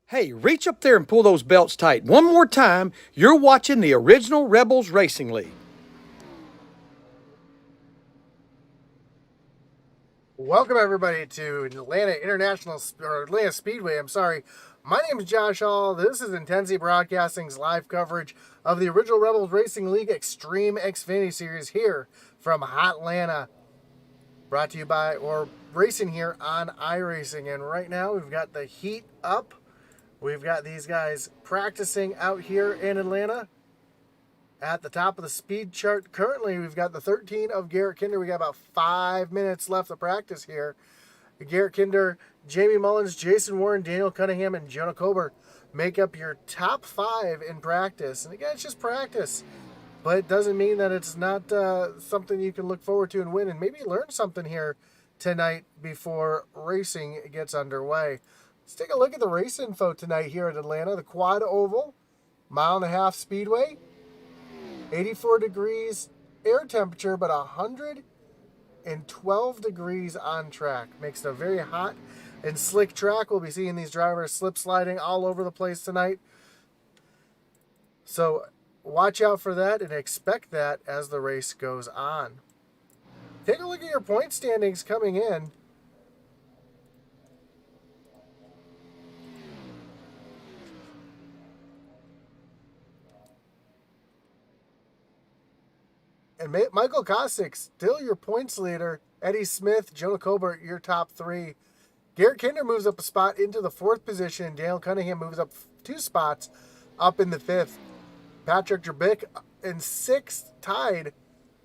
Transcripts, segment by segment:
Hey, reach up there and pull those belts tight. One more time, you're watching the original Rebels Racing League. Welcome everybody to Atlanta Speedway. My name is Josh Hall. This is Intensity Broadcasting's live coverage of the original Rebels Racing League Xtreme Xfinity Series here from Atlanta. Brought to you by racing here on iRacing. And right now we've got the heat up. We've got these guys practicing out here in Atlanta at the top of the speed chart. Currently, we've got the 13 of Garrett Kinder. We got about 5 minutes left of practice here. Garrett Kinder, Jamie Mullins, Jason Warren, Daniel Cunningham, and Jonah Kober make up your top 5 in practice. And again, it's just practice. But it doesn't mean that it's not something you can look forward to and win and maybe learn something here tonight before racing gets underway. Let's take a look at the race info tonight here at Atlanta. The Quad Oval, 1.5 mile speedway, 84 degrees air temperature, but 112 degrees on track. Makes it a very hot and slick track. We'll be seeing these drivers slip sliding all over the place tonight. So watch out for that and expect that as the race goes on. Take a look at your point standings coming in. And Michael Kosick, still your points leader. Eddie Smith, Jonah Colbert, your top 3. Garrett Kinder moves up a spot into the 4th position. Daniel Cunningham moves up 2 spots up in the 5th. Patrick Drabick in 6th, tied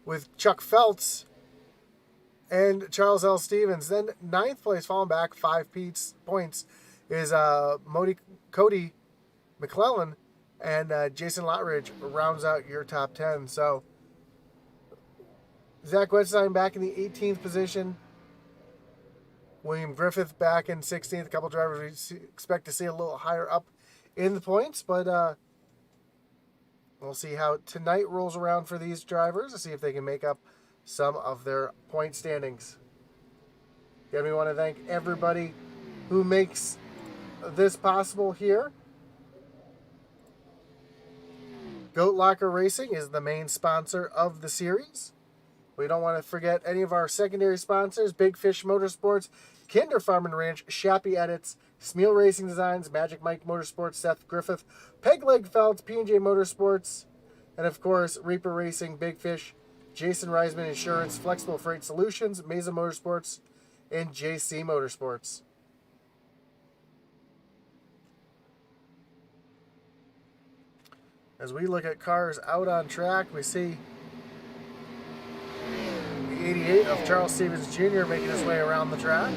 with Chuck Feltz and Charles L. Stevens. Then 9th place, falling back 5 points, is Cody McClellan. And Jason Lotridge rounds out your top 10. So Zach Wedstein back in the 18th position. William Griffith back in 16th. A couple drivers we expect to see a little higher up in the points, but we'll see how tonight rolls around for these drivers to see if they can make up some of their point standings. Again, we want to thank everybody who makes this possible here. Goat Locker Racing is the main sponsor of the series. We don't want to forget any of our secondary sponsors: Big Fish Motorsports, Kinder Farm and Ranch, Shappy Edits, Smeal Racing Designs, Magic Mike Motorsports, Seth Griffith, Peg Leg Felts, P&J Motorsports, and of course, Reaper Racing, Big Fish, Jason Reisman Insurance, Flexible Freight Solutions, Mesa Motorsports, and JC Motorsports. As we look at cars out on track, we see 88 of Charles Stevens Jr. making his way around the track.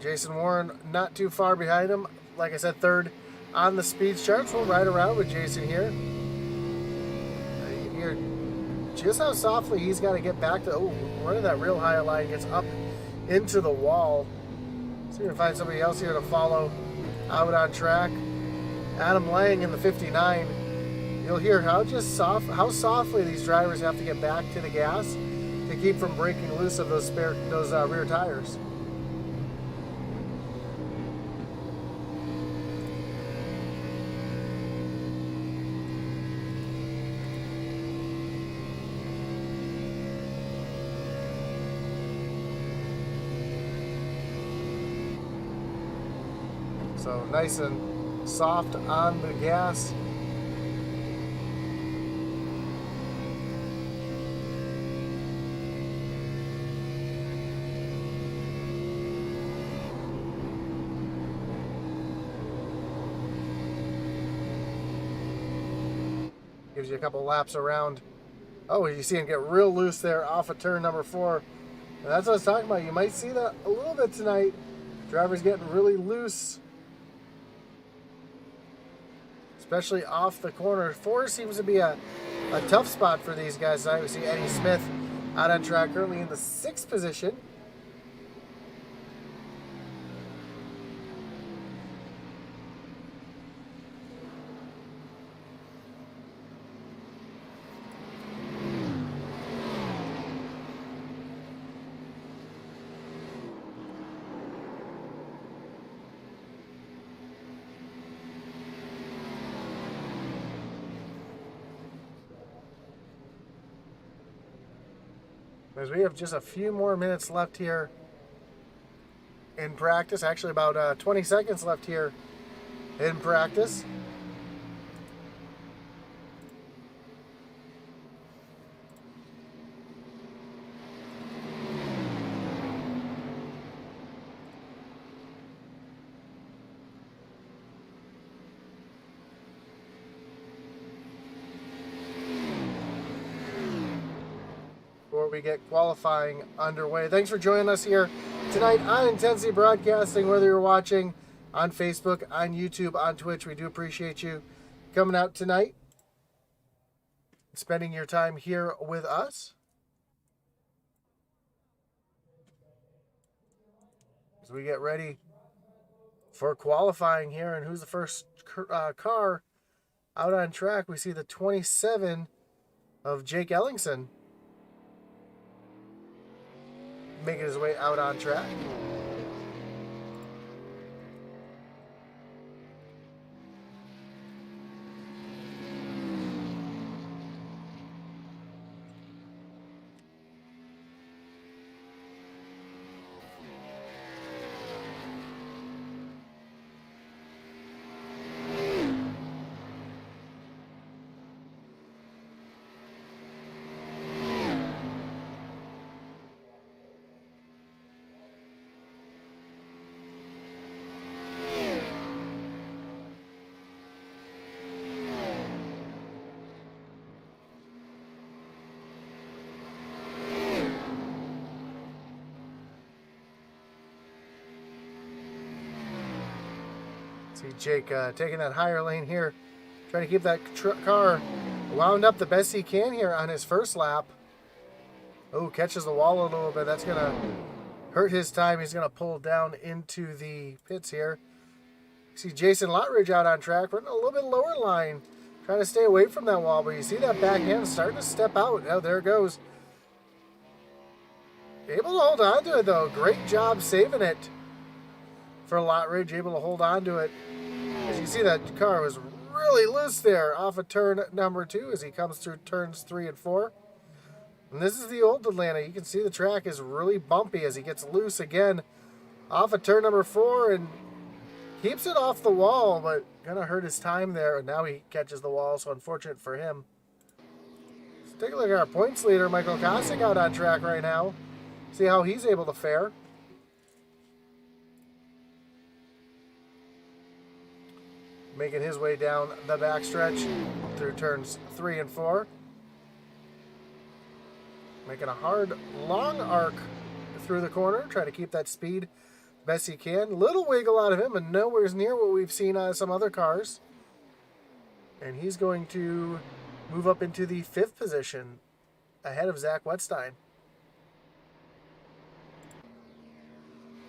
Jason Warren not too far behind him. Like I said, 3rd on the speed charts. We'll ride around with Jason here. You can hear just how softly he's got to get back to, running that real high line, gets up into the wall. See if we can find somebody else here to follow out on track. Adam Lang in the 59. You'll hear how softly these drivers have to get back to the gas to keep from breaking loose of those rear tires. So nice and soft on the gas. Gives you a couple laps around. Oh, you see him get real loose there off of turn number 4. And that's what I was talking about. You might see that a little bit tonight. Drivers getting really loose, especially off the corner. 4 seems to be a tough spot for these guys tonight. We see Eddie Smith out on track, currently in the 6th position. As we have just a few more minutes left here in practice. Actually, about 20 seconds left here in practice. Before we get qualifying underway. Thanks for joining us here tonight on Intensity Broadcasting, whether you're watching on Facebook, on YouTube, on Twitch. We do appreciate you coming out tonight, spending your time here with us. As we get ready for qualifying here, and who's the first car out on track? We see the 27 of Jake Ellingson making his way out on track. See Jake taking that higher lane here, trying to keep that car wound up the best he can here on his first lap. Oh, catches the wall a little bit. That's going to hurt his time. He's going to pull down into the pits here. See Jason Lottridge out on track, running a little bit lower line, trying to stay away from that wall. But you see that back end starting to step out. Oh, there it goes. Able to hold on to it, though. Great job saving it for Lottridge, able to hold on to it. As you see, that car was really loose there off of turn number 2 as he comes through turns 3 and 4. And this is the old Atlanta. You can see the track is really bumpy as he gets loose again off of turn number 4 and keeps it off the wall, but gonna hurt his time there. And now he catches the wall, so unfortunate for him. Let's take a look at our points leader, Michael Costa, out on track right now. See how he's able to fare. Making his way down the backstretch through turns 3 and 4. Making a hard, long arc through the corner. Trying to keep that speed best he can. Little wiggle out of him, and nowhere near what we've seen on some other cars. And he's going to move up into the 5th position ahead of Zach Wetstein.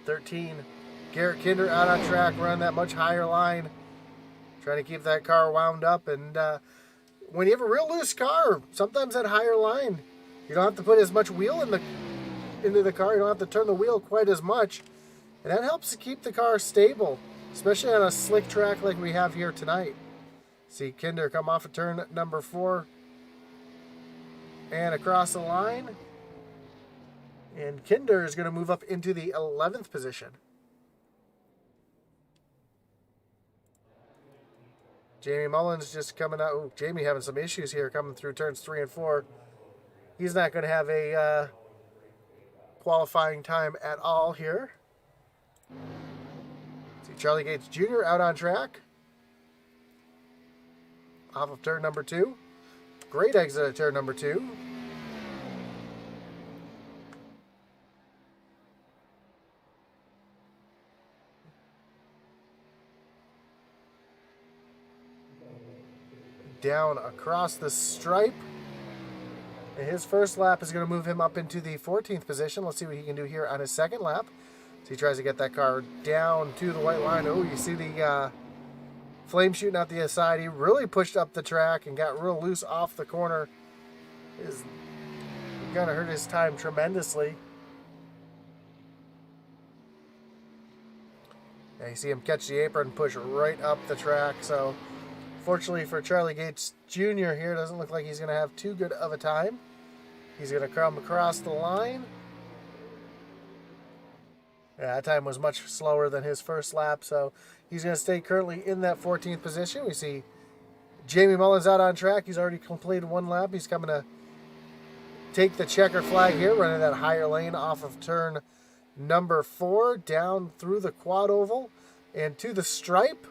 13, Garrett Kinder out on track, running that much higher line. Trying to keep that car wound up. And when you have a real loose car, sometimes that higher line, you don't have to put as much wheel into the car. You don't have to turn the wheel quite as much. And that helps to keep the car stable, especially on a slick track like we have here tonight. See Kinder come off of turn number 4 and across the line. And Kinder is going to move up into the 11th position. Jamie Mullins just coming out. Ooh, Jamie having some issues here coming through turns 3 and 4. He's not going to have a qualifying time at all here. See Charlie Gates Jr. out on track. Off of turn number 2. Great exit at turn number 2. Down across the stripe. And his first lap is going to move him up into the 14th position. Let's see what he can do here on his second lap. So he tries to get that car down to the white line. Oh, you see the flame shooting out the side. He really pushed up the track and got real loose off the corner. Is going to hurt his time tremendously. And you see him catch the apron and push right up the track. So fortunately for Charlie Gates Jr. here, doesn't look like he's going to have too good of a time. He's going to come across the line. Yeah, that time was much slower than his first lap, so he's going to stay currently in that 14th position. We see Jamie Mullins out on track. He's already completed one lap. He's coming to take the checker flag here, running that higher lane off of turn number 4, down through the quad oval and to the stripe.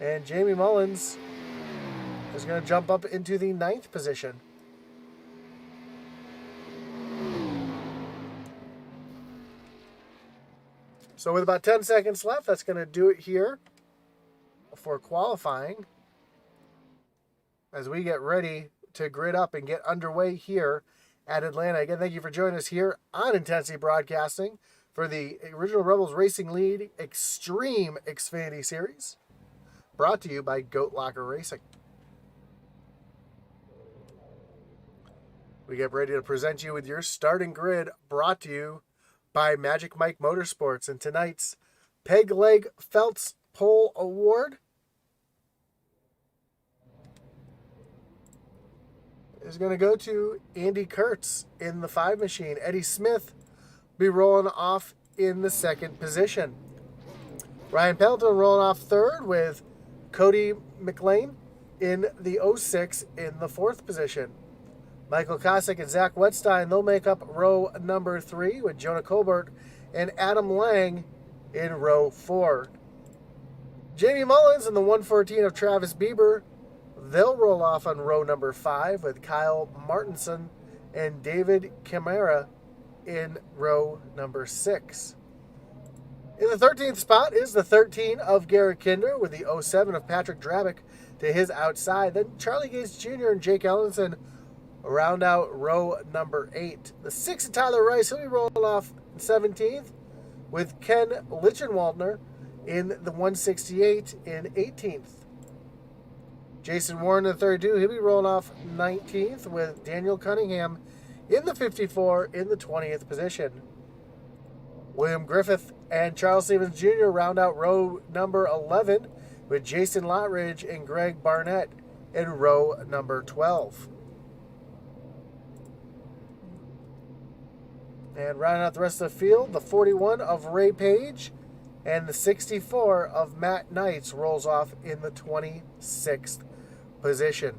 And Jamie Mullins is going to jump up into the 9th position. So with about 10 seconds left, that's going to do it here for qualifying as we get ready to grid up and get underway here at Atlanta. Again, thank you for joining us here on Intensity Broadcasting for the Original Rebels Racing League Xtreme Xfinity Series, brought to you by Goat Locker Racing. We get ready to present you with your starting grid, brought to you by Magic Mike Motorsports, and tonight's Peg Leg Felts Pole Award is going to go to Andy Kurtz in the 5 machine. Eddie Smith be rolling off in the 2nd position. Ryan Pendleton rolling off 3rd with Cody McLean in the 06 in the 4th position. Michael Kosick and Zach Wetstein, they'll make up row number 3 with Jonah Colbert and Adam Lang in row 4. Jamie Mullins and the 114 of Travis Bieber, they'll roll off on row number 5 with Kyle Martinson and David Camara in row number 6. In the 13th spot is the 13 of Garrett Kinder with the 07 of Patrick Drabick to his outside. Then Charlie Gates Jr. and Jake Ellenson round out row number 8. The 6 of Tyler Rice, he'll be rolling off 17th with Ken Lichenwaldner in the 168 in 18th. Jason Warren, the 32, he'll be rolling off 19th with Daniel Cunningham in the 54 in the 20th position. William Griffith and Charles Stevens Jr. round out row number 11 with Jason Lottridge and Greg Barnett in row number 12. And rounding out the rest of the field, the 41 of Ray Page and the 64 of Matt Knights rolls off in the 26th position.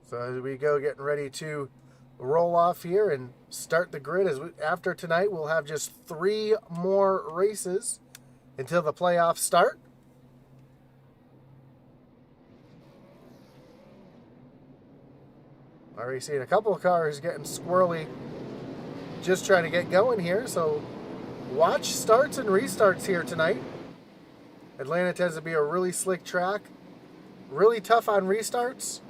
So as we go, getting ready to roll off here and start the grid. After tonight, we'll have just 3 more races until the playoffs start. Already seen a couple of cars getting squirrely, just trying to get going here. So watch starts and restarts here tonight. Atlanta tends to be a really slick track, really tough on restarts.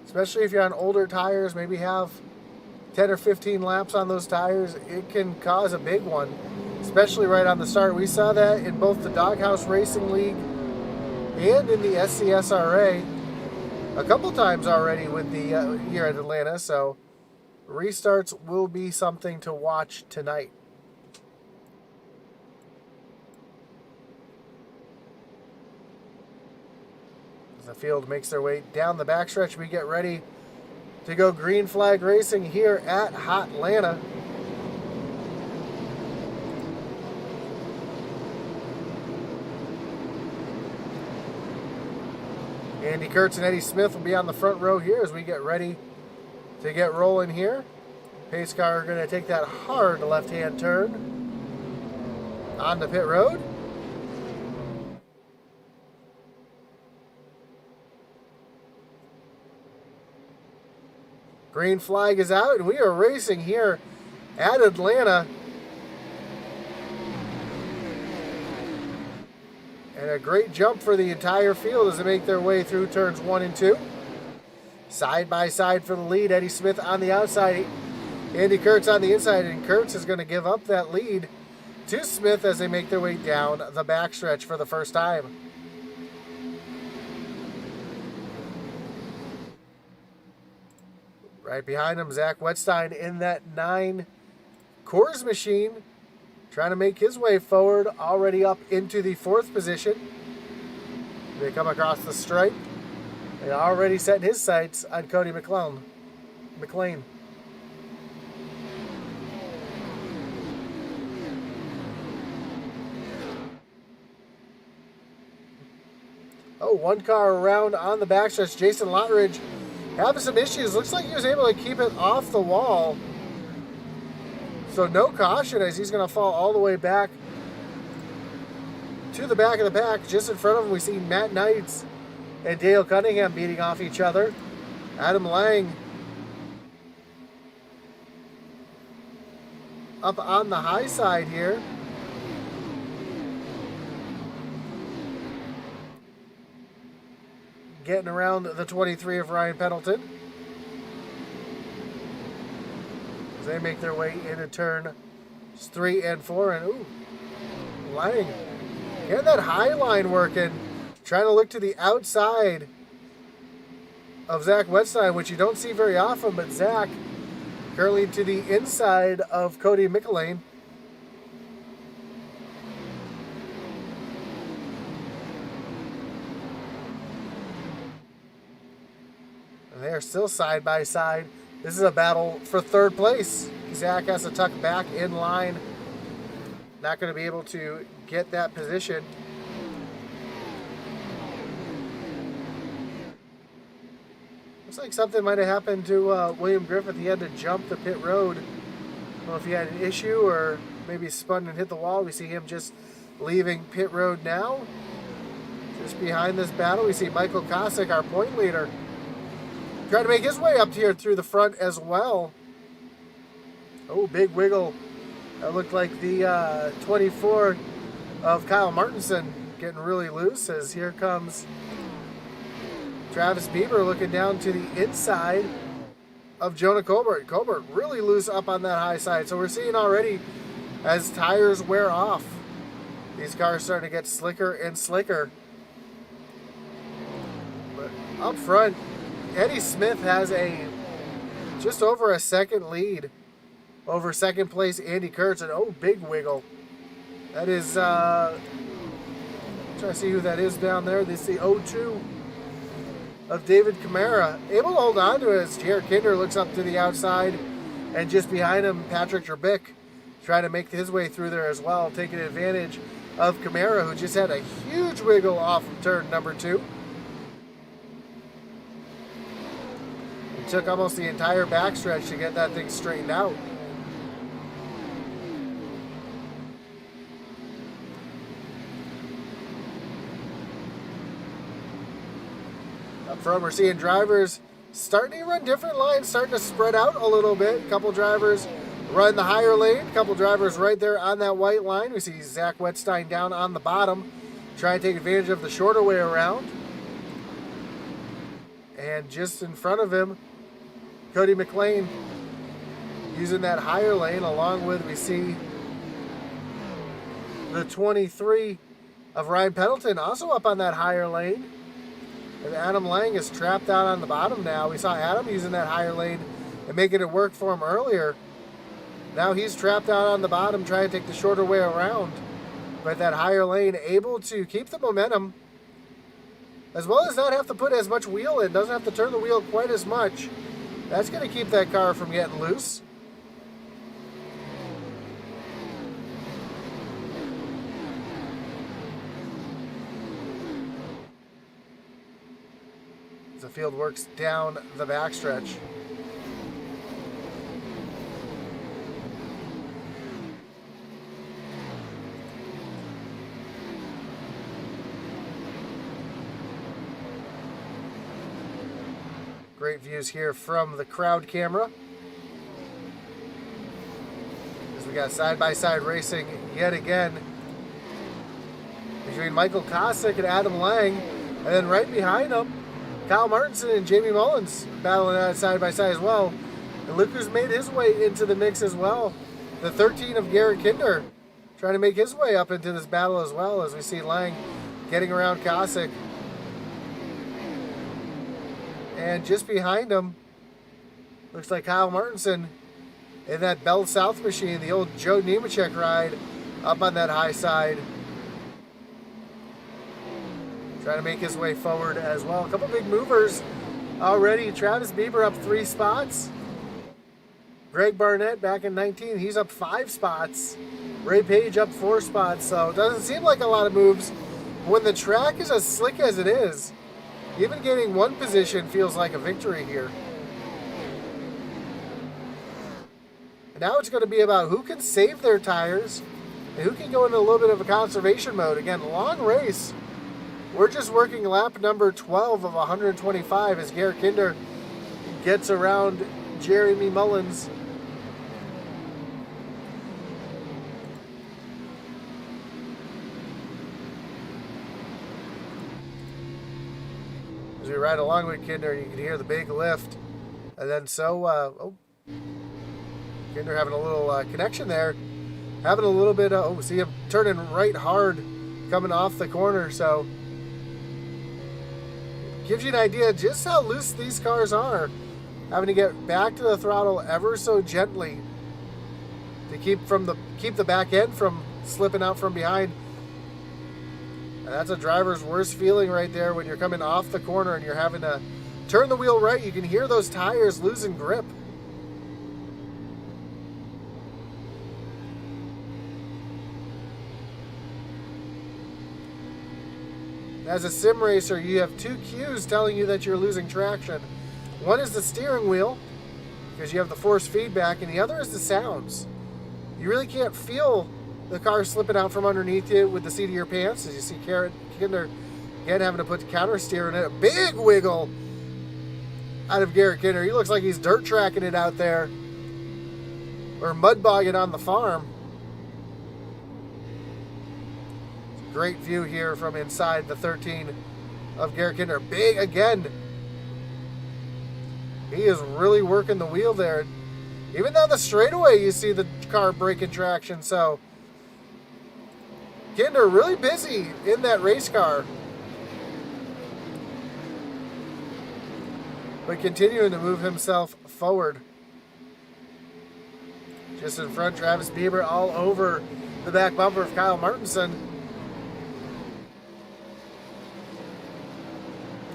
Especially if you're on older tires, maybe have 10 or 15 laps on those tires, it can cause a big one, especially right on the start. We saw that in both the Doghouse Racing League and in the SCSRA a couple times already with the here at Atlanta, so restarts will be something to watch tonight. The field makes their way down the backstretch. We get ready to go green flag racing here at Hotlanta. Andy Kurtz and Eddie Smith will be on the front row here as we get ready to get rolling here. Pace car are going to take that hard left-hand turn on the pit road. Green flag is out, and we are racing here at Atlanta. And a great jump for the entire field as they make their way through turns 1 and 2. Side by side for the lead, Eddie Smith on the outside, Andy Kurtz on the inside, and Kurtz is going to give up that lead to Smith as they make their way down the backstretch for the first time. Right behind him, Zach Wetstein in that 9 Coors Machine trying to make his way forward, already up into the 4th position. They come across the stripe. They already set his sights on Cody McLean. Oh, one car around on the backstretch. Jason Lottridge having some issues. Looks like he was able to keep it off the wall. So no caution as he's going to fall all the way back to the back of the pack. Just in front of him, we see Matt Knights and Dale Cunningham beating off each other. Adam Lang up on the high side here. Getting around the 23 of Ryan Pendleton. As they make their way into turn 3 and 4. And ooh, Lang getting that high line working. Trying to look to the outside of Zach Wetstein, which you don't see very often, but Zach currently to the inside of Cody McLean. And they are still side by side. This is a battle for 3rd place. Zach has to tuck back in line. Not going to be able to get that position. Looks like something might have happened to William Griffith. He had to jump the pit road. I don't know if he had an issue or maybe spun and hit the wall. We see him just leaving pit road now. Just behind this battle, we see Michael Kosick, our point leader, trying to make his way up here through the front as well. Oh, big wiggle. That looked like the 24 of Kyle Martinson getting really loose as here comes Travis Bieber looking down to the inside of Jonah Colbert. Colbert really loose up on that high side. So we're seeing already as tires wear off, these cars starting to get slicker and slicker. But up front, Eddie Smith has just over a second lead over 2nd place Andy Kurtz. And oh, big wiggle. That is, trying to see who that is down there. This is the 02 of David Camara. Able to hold on to it as Jared Kinder looks up to the outside. And just behind him, Patrick Jerbick trying to make his way through there as well, taking advantage of Camara, who just had a huge wiggle off of turn number 2. It took almost the entire backstretch to get that thing straightened out. Up front, we're seeing drivers starting to run different lines, starting to spread out a little bit. A couple drivers run the higher lane, a couple drivers right there on that white line. We see Zach Wetstein down on the bottom, trying to take advantage of the shorter way around. And just in front of him, Cody McLean using that higher lane, along with, we see the 23 of Ryan Pendleton also up on that higher lane. And Adam Lang is trapped out on the bottom now. We saw Adam using that higher lane and making it work for him earlier. Now he's trapped out on the bottom trying to take the shorter way around. But that higher lane able to keep the momentum, as well as not have to put as much wheel in. Doesn't have to turn the wheel quite as much. That's going to keep that car from getting loose. The field works down the backstretch. Great views here from the crowd camera. As we got side-by-side racing yet again between Michael Kosick and Adam Lang. And then right behind them, Kyle Martinson and Jamie Mullins battling out side by side as well. And look who's made his way into the mix as well. The 13 of Garrett Kinder trying to make his way up into this battle as well, as we see Lang getting around Kosick. And just behind him, looks like Kyle Martinson in that Bell South machine, the old Joe Nemechek ride up on that high side. Trying to make his way forward as well. A couple big movers already. Travis Bieber up 3 spots. Greg Barnett back in 19, he's up 5 spots. Ray Page up 4 spots, so it doesn't seem like a lot of moves. When the track is as slick as it is, even getting 1 position feels like a victory here. And now it's going to be about who can save their tires and who can go into a little bit of a conservation mode. Again, long race. We're just working lap number 12 of 125 as Garrett Kinder gets around Jeremy Mullins. As we ride along with Kinder, you can hear the big lift. And then Kinder having a little connection there. Having a little bit of, see him turning right hard coming off the corner. So gives you an idea just how loose these cars are. Having to get back to the throttle ever so gently to keep the back end from slipping out from behind. And that's a driver's worst feeling right there when you're coming off the corner and you're having to turn the wheel right. You can hear those tires losing grip. As a sim racer, you have 2 cues telling you that you're losing traction. One is the steering wheel, because you have the force feedback, and the other is the sounds. You really can't feel the car slipping out from underneath you with the seat of your pants, as you see Kinder again having to put the counter steer in it. A big wiggle out of Garrett Kinder. He looks like he's dirt tracking it out there, or mud bogging on the farm. Great view here from inside the 13 of Garrett Kinder. Big again. He is really working the wheel there. Even down the straightaway, you see the car breaking traction. So Kinder really busy in that race car. But continuing to move himself forward. Just in front, Travis Bieber all over the back bumper of Kyle Martinson.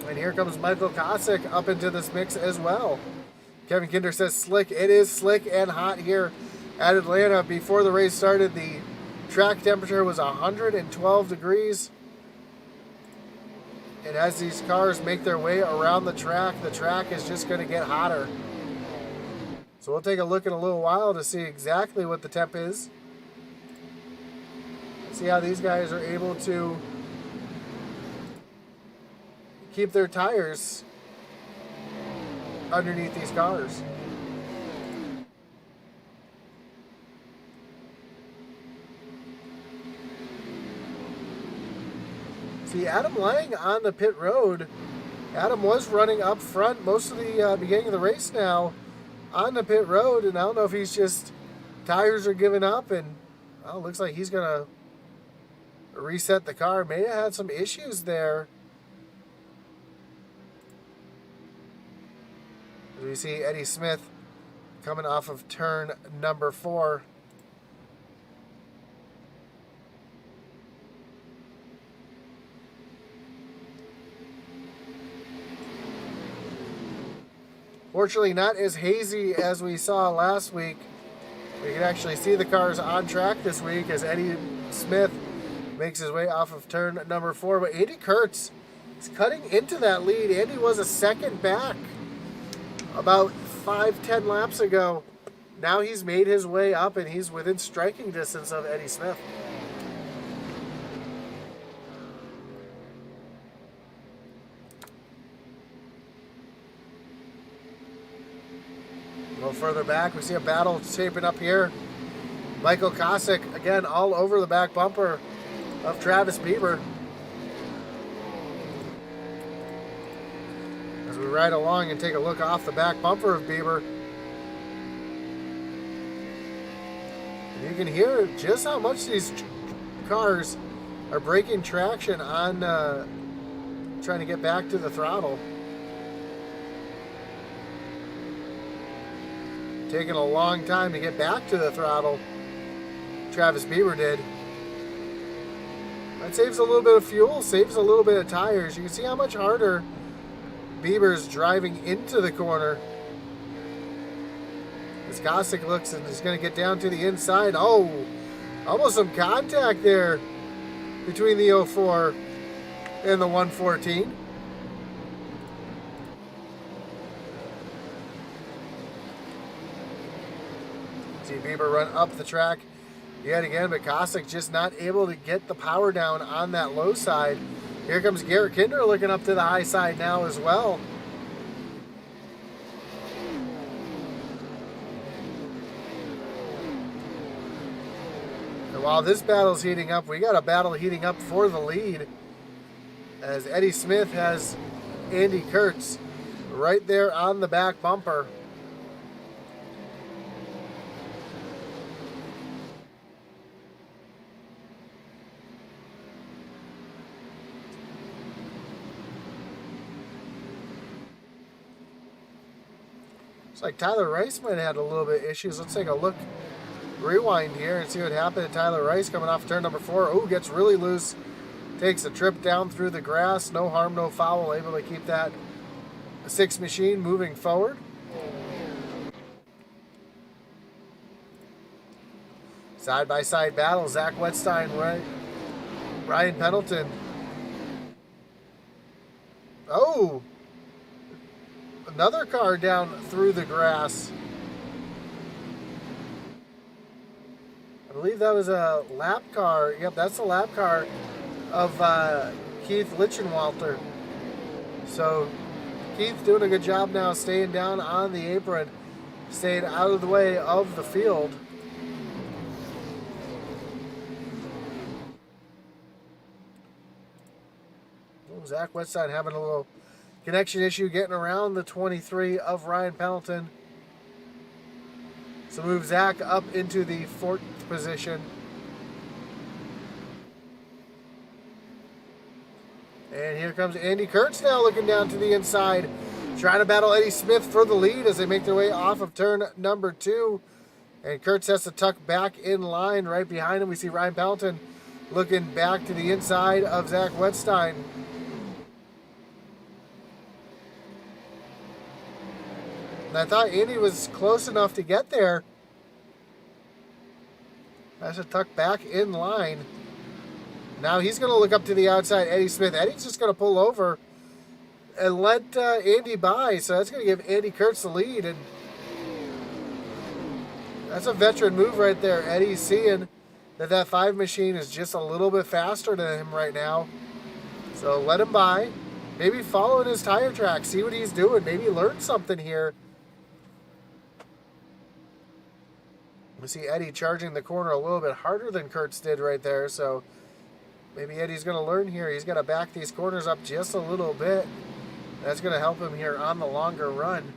And here comes Michael Kosick up into this mix as well. Kevin Kinder says slick. It is slick and hot here at Atlanta. Before the race started, the track temperature was 112 degrees. And as these cars make their way around the track is just going to get hotter. So we'll take a look in a little while to see exactly what the temp is. See how these guys are able to keep their tires underneath these cars. See, Adam Lang on the pit road. Adam was running up front most of the beginning of the race now on the pit road, and I don't know if he's just tires are giving up, and well, it looks like he's gonna reset the car. May have had some issues there. We see Eddie Smith coming off of turn number 4. Fortunately, not as hazy as we saw last week. We can actually see the cars on track this week as Eddie Smith makes his way off of turn number 4. But Andy Kurtz is cutting into that lead. Andy was a second back about 5-10 laps ago. Now he's made his way up and he's within striking distance of Eddie Smith. A little further back, we see a battle shaping up here. Michael Kosick, again, all over the back bumper of Travis Bieber. As we ride along and take a look off the back bumper of Bieber, and you can hear just how much these cars are breaking traction on trying to get back to the throttle. Taking a long time to get back to the throttle. Travis Bieber did. That saves a little bit of fuel, saves a little bit of tires. You can see how much harder Bieber's driving into the corner. As Costa looks and is going to get down to the inside. Oh, almost some contact there between the 04 and the 114. See Bieber run up the track yet again, but Costa just not able to get the power down on that low side. Here comes Garrett Kinder looking up to the high side now as well. And while this battle's heating up, we got a battle heating up for the lead, as Eddie Smith has Andy Kurtz right there on the back bumper. Looks like Tyler Rice might have had a little bit of issues. Let's take a look, rewind here and see what happened to Tyler Rice coming off turn number 4. Oh, gets really loose. Takes a trip down through the grass. No harm, no foul. Able to keep that 6 machine moving forward. Side-by-side battle. Zach Wetstein, right? Ryan Pendleton. Oh! Another car down through the grass. I believe that was a lap car. Yep, that's the lap car of Keith Lichenwalter. So Keith doing a good job now, staying down on the apron, staying out of the way of the field. Oh, Zach Wetstein having a little connection issue getting around the 23 of Ryan Pendleton. So move Zach up into the 4th position. And here comes Andy Kurtz now looking down to the inside, trying to battle Eddie Smith for the lead as they make their way off of turn number 2. And Kurtz has to tuck back in line. Right behind him we see Ryan Pendleton looking back to the inside of Zach Wetstein. And I thought Andy was close enough to get there. Has to tuck back in line. Now he's going to look up to the outside, Eddie Smith. Eddie's just going to pull over and let Andy by. So that's going to give Andy Kurtz the lead. And that's a veteran move right there. Eddie's seeing that 5 machine is just a little bit faster than him right now. So let him by. Maybe follow in his tire track. See what he's doing. Maybe learn something here. We see Eddie charging the corner a little bit harder than Kurtz did right there, so maybe Eddie's going to learn here. He's got to back these corners up just a little bit. That's going to help him here on the longer run.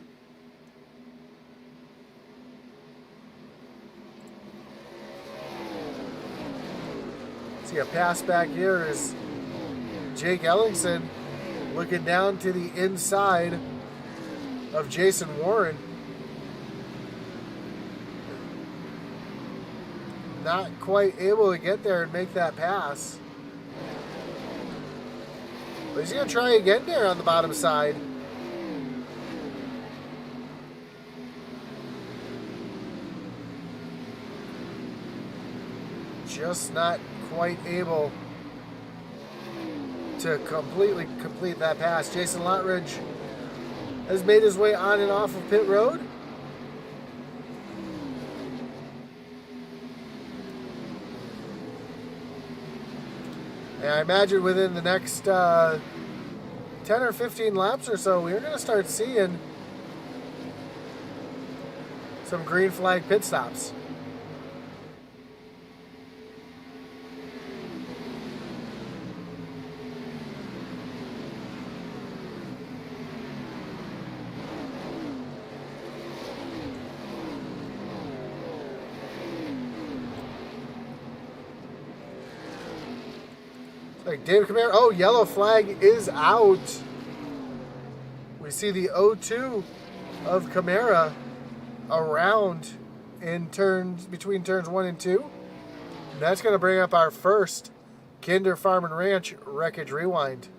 See a pass back here is Jake Ellingson looking down to the inside of Jason Warren. Not quite able to get there and make that pass. But he's going to try again there on the bottom side. Just not quite able to completely complete that pass. Jason Lottridge has made his way on and off of pit road. And I imagine within the next 10 or 15 laps or so, we're going to start seeing some green flag pit stops. Like David Camara. Oh, yellow flag is out. We see the 0-2 of Camara around in turns between turns 1 and 2. And that's going to bring up our first Kinder Farm and Ranch Wreckage Rewind.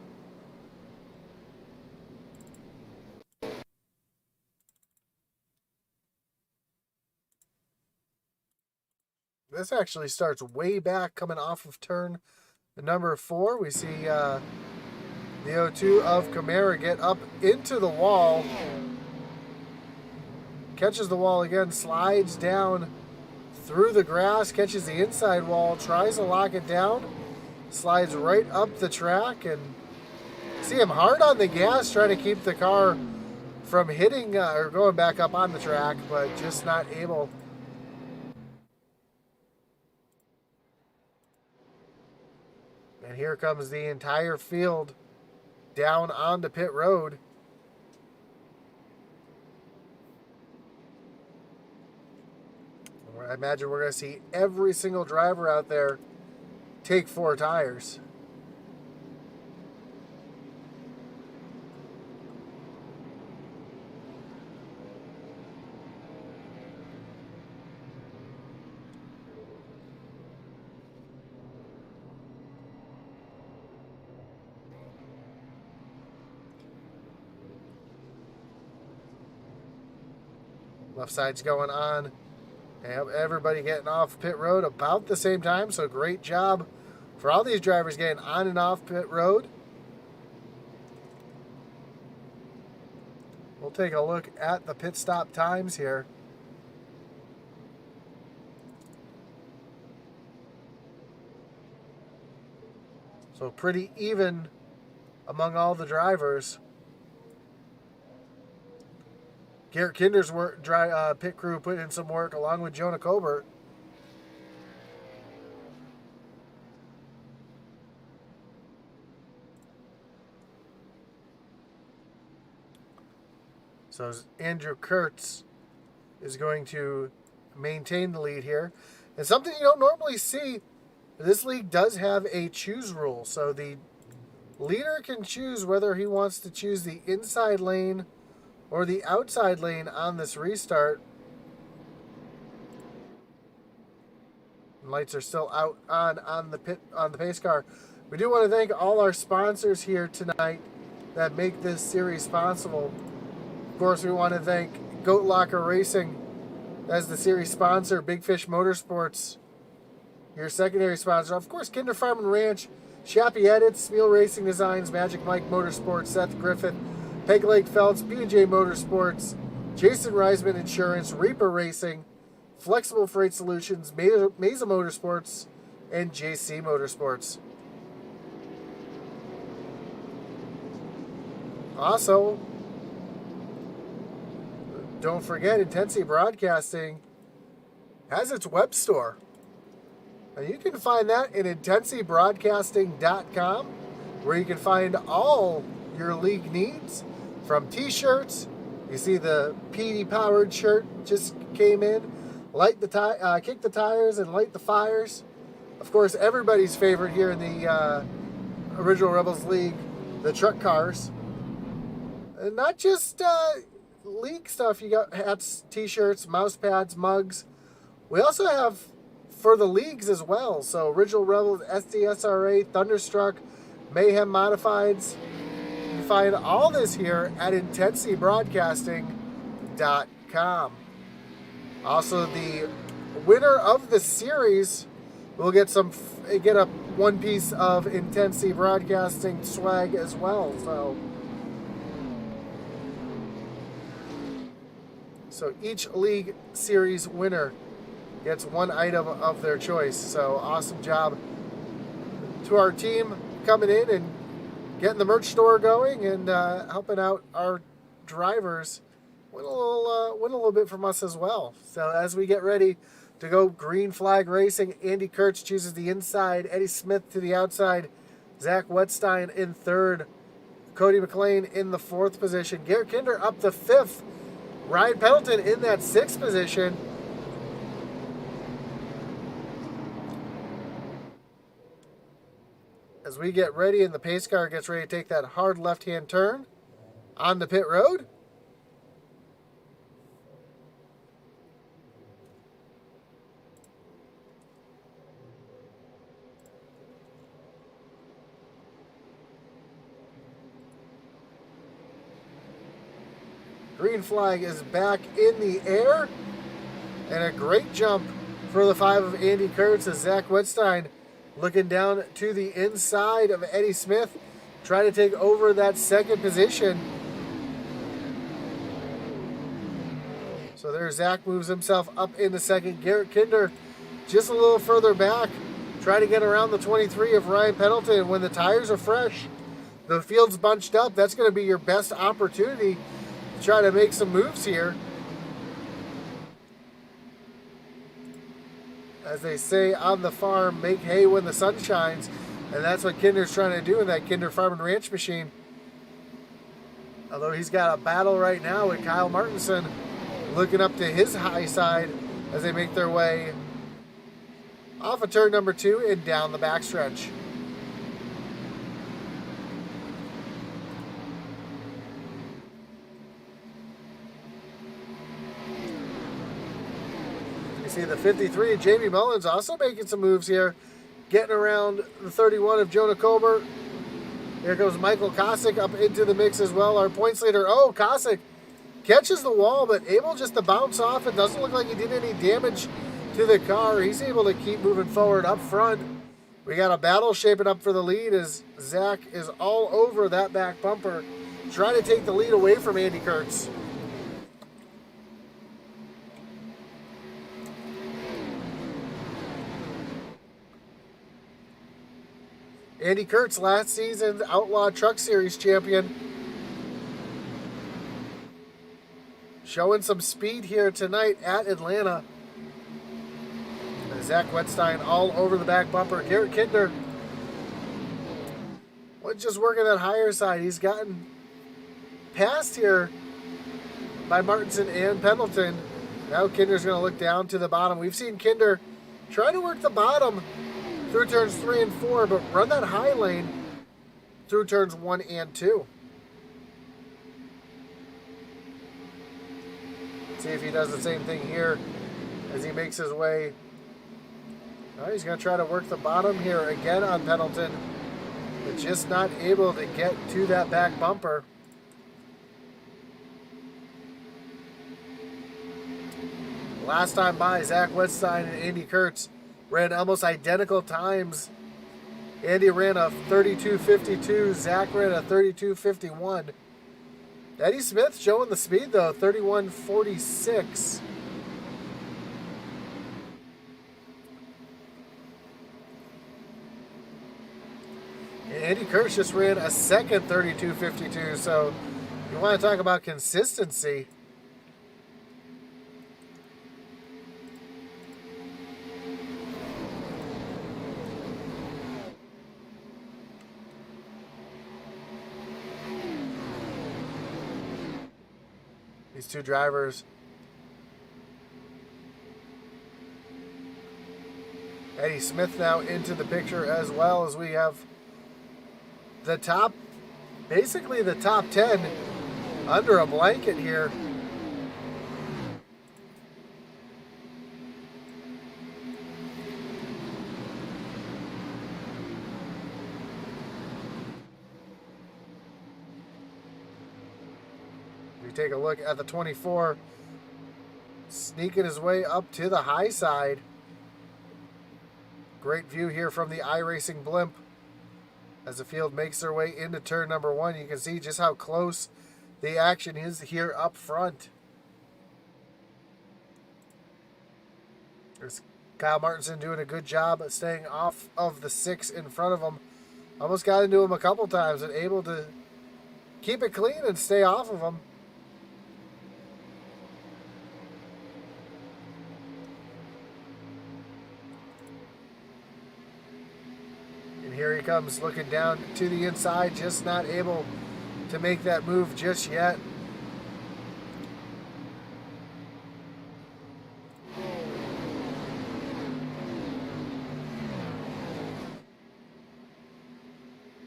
This actually starts way back coming off of turn number 4. We see the O2 of Camara get up into the wall. Catches the wall again, slides down through the grass, catches the inside wall, tries to lock it down, slides right up the track, and see him hard on the gas trying to keep the car from hitting or going back up on the track, but just not able. And here comes the entire field down onto pit road. I imagine we're going to see every single driver out there take 4 tires. Left side's going on. And everybody getting off pit road about the same time. So great job for all these drivers getting on and off pit road. We'll take a look at the pit stop times here. So pretty even among all the drivers. Garrett Kinder's pit crew put in some work along with Jonah Colbert. So Andrew Kurtz is going to maintain the lead here. And something you don't normally see, this league does have a choose rule. So the leader can choose whether he wants to choose the inside lane or the outside lane on this restart. Lights are still out on the pace car. We do want to thank all our sponsors here tonight that make this series possible. Of course, we want to thank Goat Locker Racing as the series sponsor, Big Fish Motorsports, your secondary sponsor. Of course, Kinder Farm and Ranch, Shappy Edits, Spiel Racing Designs, Magic Mike Motorsports, Seth Griffith, Peg Leg Felts, B&J Motorsports, Jason Reisman Insurance, Reaper Racing, Flexible Freight Solutions, Mesa Motorsports, and JC Motorsports. Also, don't forget, Intensity Broadcasting has its web store. Now you can find that at intensitybroadcasting.com, where you can find all your league needs, from t-shirts. You see the PD powered shirt just came in. Kick the tires and light the fires. Of course, everybody's favorite here in the Original Rebels League, the truck cars. And not just league stuff. You got hats, t-shirts, mouse pads, mugs. We also have for the leagues as well. So Original Rebels, SDSRA, Thunderstruck, Mayhem Modifieds. You can find all this here at intensitybroadcasting.com. Also, the winner of the series will get a one piece of Intensity Broadcasting swag as well. So each league series winner gets one item of their choice. So awesome job to our team coming in and getting the merch store going and helping out our drivers win a little bit from us as well. So as we get ready to go green flag racing, Andy Kurtz chooses the inside, Eddie Smith to the outside, Zach Wetstein in third, Cody McLean in the fourth position, Garrett Kinder up the fifth, Ryan Pendleton in that sixth position. As we get ready and the pace car gets ready to take that hard left-hand turn on the pit road. Green flag is back in the air. And a great jump for the 5 of Andy Kurtz as Zach Wettstein looking down to the inside of Eddie Smith, trying to take over that second position. So there Zach moves himself up into second. Garrett Kinder just a little further back, trying to get around the 23 of Ryan Pendleton. When the tires are fresh, the field's bunched up, that's going to be your best opportunity to try to make some moves here. As they say on the farm, make hay when the sun shines. And that's what Kinder's trying to do in that Kinder Farm and Ranch machine. Although he's got a battle right now with Kyle Martinson looking up to his high side as they make their way off of turn number 2 and down the backstretch. See the 53, Jamie Mullins also making some moves here, getting around the 31 of Jonah Colbert. Here goes Michael Kosick up into the mix as well. Our points leader, Kosick catches the wall, but able just to bounce off. It doesn't look like he did any damage to the car. He's able to keep moving forward up front. We got a battle shaping up for the lead as Zach is all over that back bumper, trying to take the lead away from Andy Kurtz. Andy Kurtz, last season's Outlaw Truck Series champion. Showing some speed here tonight at Atlanta. And Zach Wettstein all over the back bumper. Garrett Kinder was just working that higher side. He's gotten passed here by Martinson and Pendleton. Now Kinder's going to look down to the bottom. We've seen Kinder try to work the bottom through turns 3 and 4, but run that high lane through turns 1 and 2. See if he does the same thing here as he makes his way. Oh, he's going to try to work the bottom here again on Pendleton, but just not able to get to that back bumper. Last time by, Zach Wettstein and Andy Kurtz ran almost identical times. Andy ran a 32.52. Zach ran a 32.51. Eddie Smith showing the speed though, 31.46. And Andy Kurtz just ran a second 32.52. So you want to talk about consistency. These two drivers. Eddie Smith now into the picture as well, as we have the top, basically the top 10 under a blanket here. Take a look at the 24, sneaking his way up to the high side. Great view here from the iRacing blimp as the field makes their way into turn number 1. You can see just how close the action is here up front. There's Kyle Martinson doing a good job at staying off of the 6 in front of him. Almost got into him a couple times and able to keep it clean and stay off of him. Here he comes looking down to the inside, just not able to make that move just yet.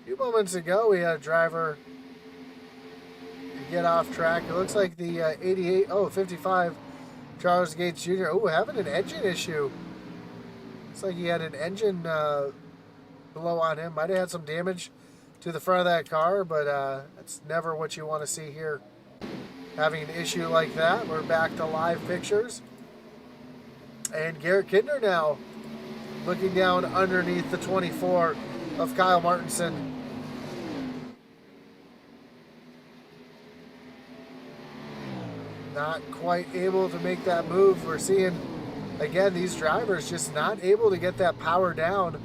A few moments ago, we had a driver get off track. It looks like the 55, Charles Gates Jr. Oh, having an engine issue. Looks like he had an engine blow on him. Might have had some damage to the front of that car, but that's never what you want to see here. having an issue like that. We're back to live pictures. And Garrett Kinder now looking down underneath the 24 of Kyle Martinson. Not quite able to make that move. We're seeing, again, these drivers just not able to get that power down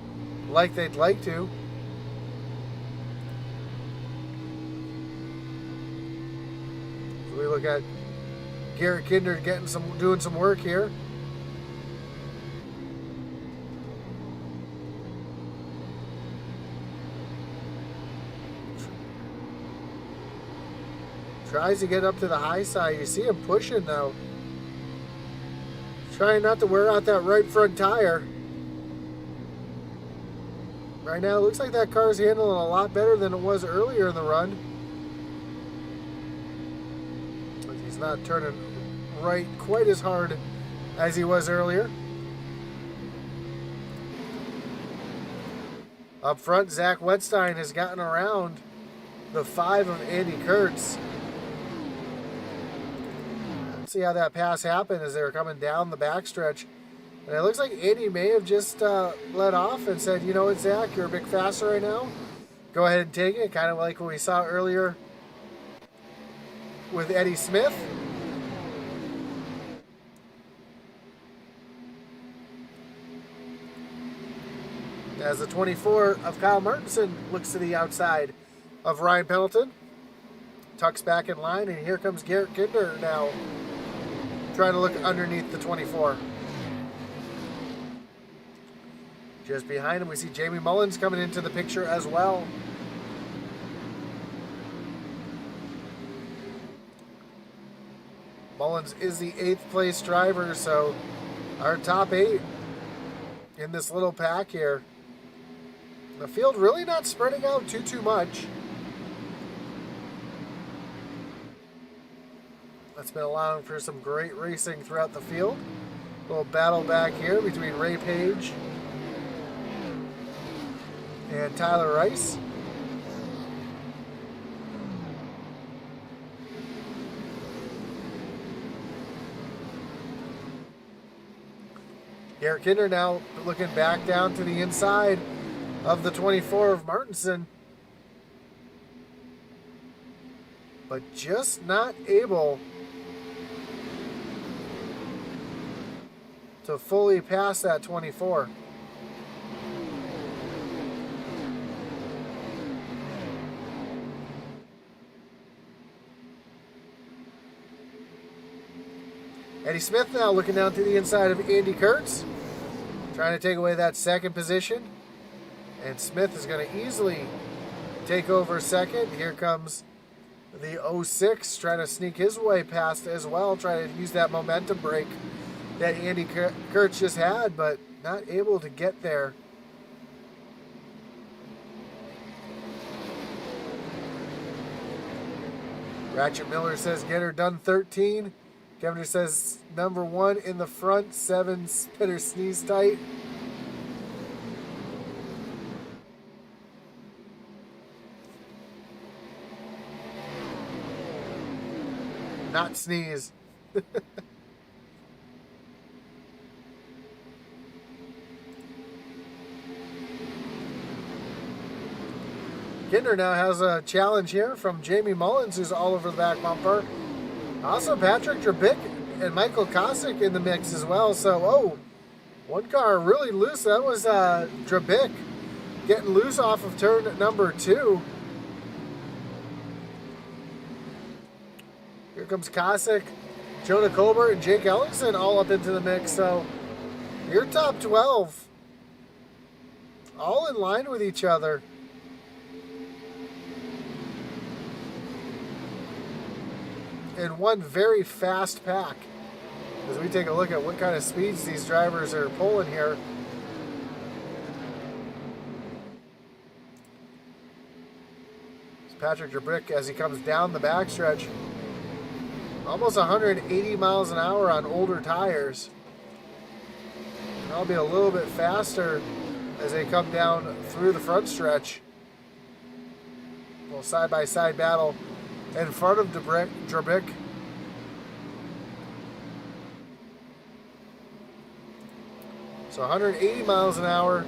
like they'd like to. So we look at Garrett Kinder doing some work here. Tries to get up to the high side. You see him pushing though. Trying not to wear out that right front tire. Right now it looks like that car's handling a lot better than it was earlier in the run. But he's not turning right quite as hard as he was earlier. Up front, Zach Wetstein has gotten around the 5 of Andy Kurtz. See how that pass happened as they were coming down the backstretch. And it looks like Andy may have just let off and said, you know what, Zach, you're a bit faster right now. Go ahead and take it. Kind of like what we saw earlier with Eddie Smith. As the 24 of Kyle Martinson looks to the outside of Ryan Pendleton. Tucks back in line, and here comes Garrett Kinder now, trying to look underneath the 24. Just behind him, we see Jamie Mullins coming into the picture as well. Mullins is the 8th place driver, so our top 8 in this little pack here. The field really not spreading out too much. That's been allowing for some great racing throughout the field. A little battle back here between Ray Page and Tyler Rice. Garrett Kinder now looking back down to the inside of the 24 of Martinson. But just not able to fully pass that 24. Eddie Smith now looking down to the inside of Andy Kurtz, trying to take away that second position. And Smith is going to easily take over second. Here comes the 06 trying to sneak his way past as well, trying to use that momentum break that Andy Kurtz just had, but not able to get there. Ratchet Miller says, get her done 13. Kevin says, number 1 in the front, 7 spitter sneeze tight. Not sneeze. Kinder now has a challenge here from Jamie Mullins, who's all over the back bumper. Also, Patrick Drabick and Michael Kosick in the mix as well. So, one car really loose. That was Drabick getting loose off of turn number 2. Here comes Kosick, Jonah Colbert, and Jake Ellingson all up into the mix. So, your top 12 all in line with each other. In one very fast pack. As we take a look at what kind of speeds these drivers are pulling here. It's Patrick Drabick as he comes down the backstretch. Almost 180 miles an hour on older tires. And I'll be a little bit faster as they come down through the front stretch. A little side-by-side battle in front of Drabick So 180 miles an hour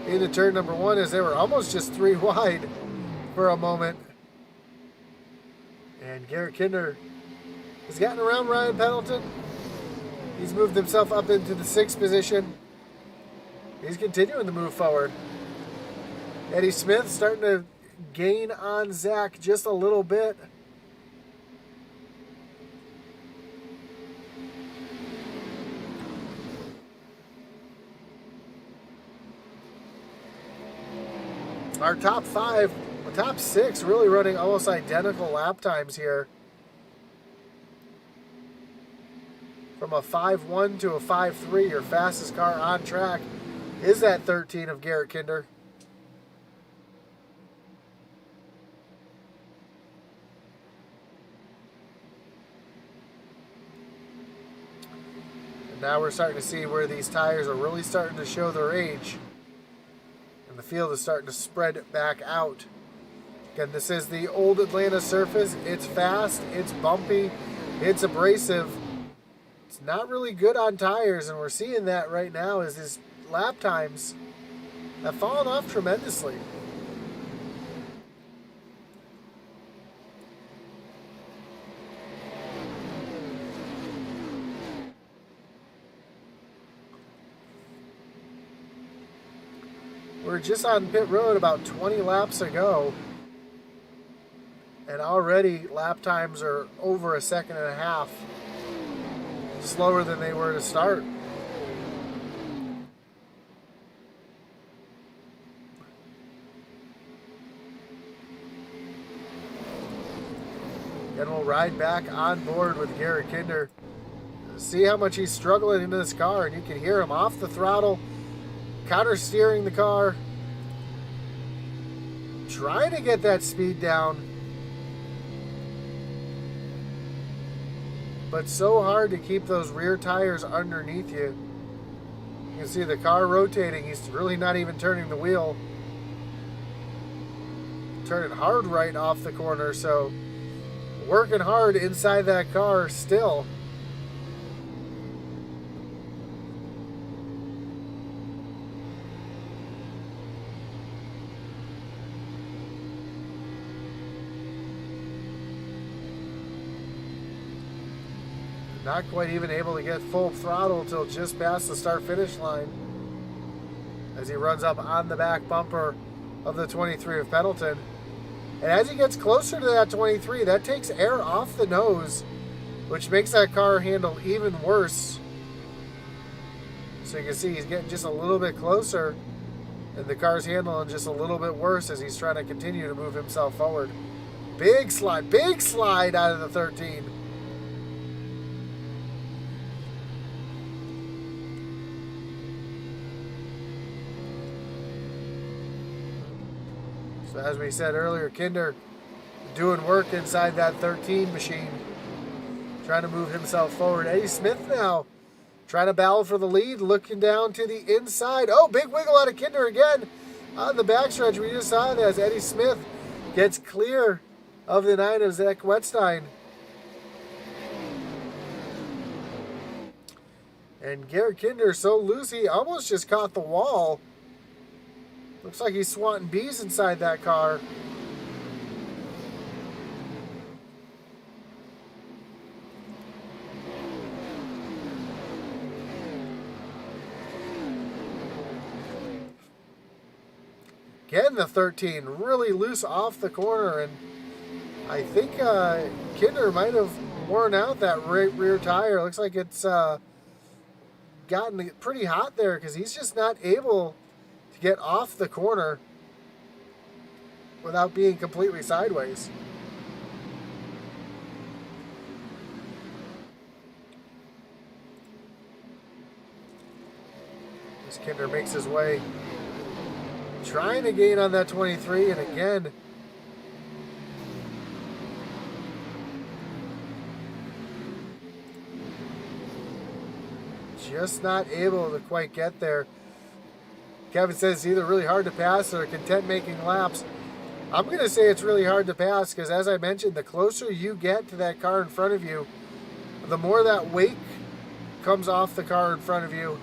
into turn number 1 as they were almost just 3 wide for a moment. And Garrett Kinder has gotten around Ryan Pendleton. He's moved himself up into the 6th position. He's continuing to move forward. Eddie Smith starting to gain on Zach just a little bit. Our top 5, the top 6 really running almost identical lap times here. From a 5.1 to a 5.3, your fastest car on track is that 13 of Garrett Kinder. And now we're starting to see where these tires are really starting to show their age. And the field is starting to spread back out. Again, this is the old Atlanta surface. It's fast, it's bumpy, it's abrasive. It's not really good on tires, and we're seeing that right now as his lap times have fallen off tremendously. We're just on pit road about 20 laps ago, and already lap times are over 1.5 seconds slower than they were to start. And we'll ride back on board with Garrett Kinder. See how much he's struggling into this car, and you can hear him off the throttle, counter steering the car, trying to get that speed down. But so hard to keep those rear tires underneath you. You can see the car rotating. He's really not even turning the wheel. Turning hard right off the corner, so working hard inside that car still. Not quite even able to get full throttle till just past the start-finish line as he runs up on the back bumper of the 23 of Pendleton. And as he gets closer to that 23, that takes air off the nose, which makes that car handle even worse. So you can see he's getting just a little bit closer, and the car's handling just a little bit worse as he's trying to continue to move himself forward. Big slide out of the 13. So as we said earlier, Kinder doing work inside that 13 machine, trying to move himself forward. Eddie Smith now trying to battle for the lead, looking down to the inside. Oh, big wiggle out of Kinder again on the backstretch. We just saw that as Eddie Smith gets clear of the 9 of Zach Wetstein. And Garrett Kinder so loose he almost just caught the wall. Looks like he's swatting bees inside that car. Again, the 13 really loose off the corner, and I think Kinder might have worn out that rear tire. Looks like it's gotten pretty hot there because he's just not able to get off the corner without being completely sideways. As Kinder makes his way, trying to gain on that 23, and again, just not able to quite get there. Kevin says it's either really hard to pass or content making laps. I'm going to say it's really hard to pass because, as I mentioned, the closer you get to that car in front of you, the more that wake comes off the car in front of you,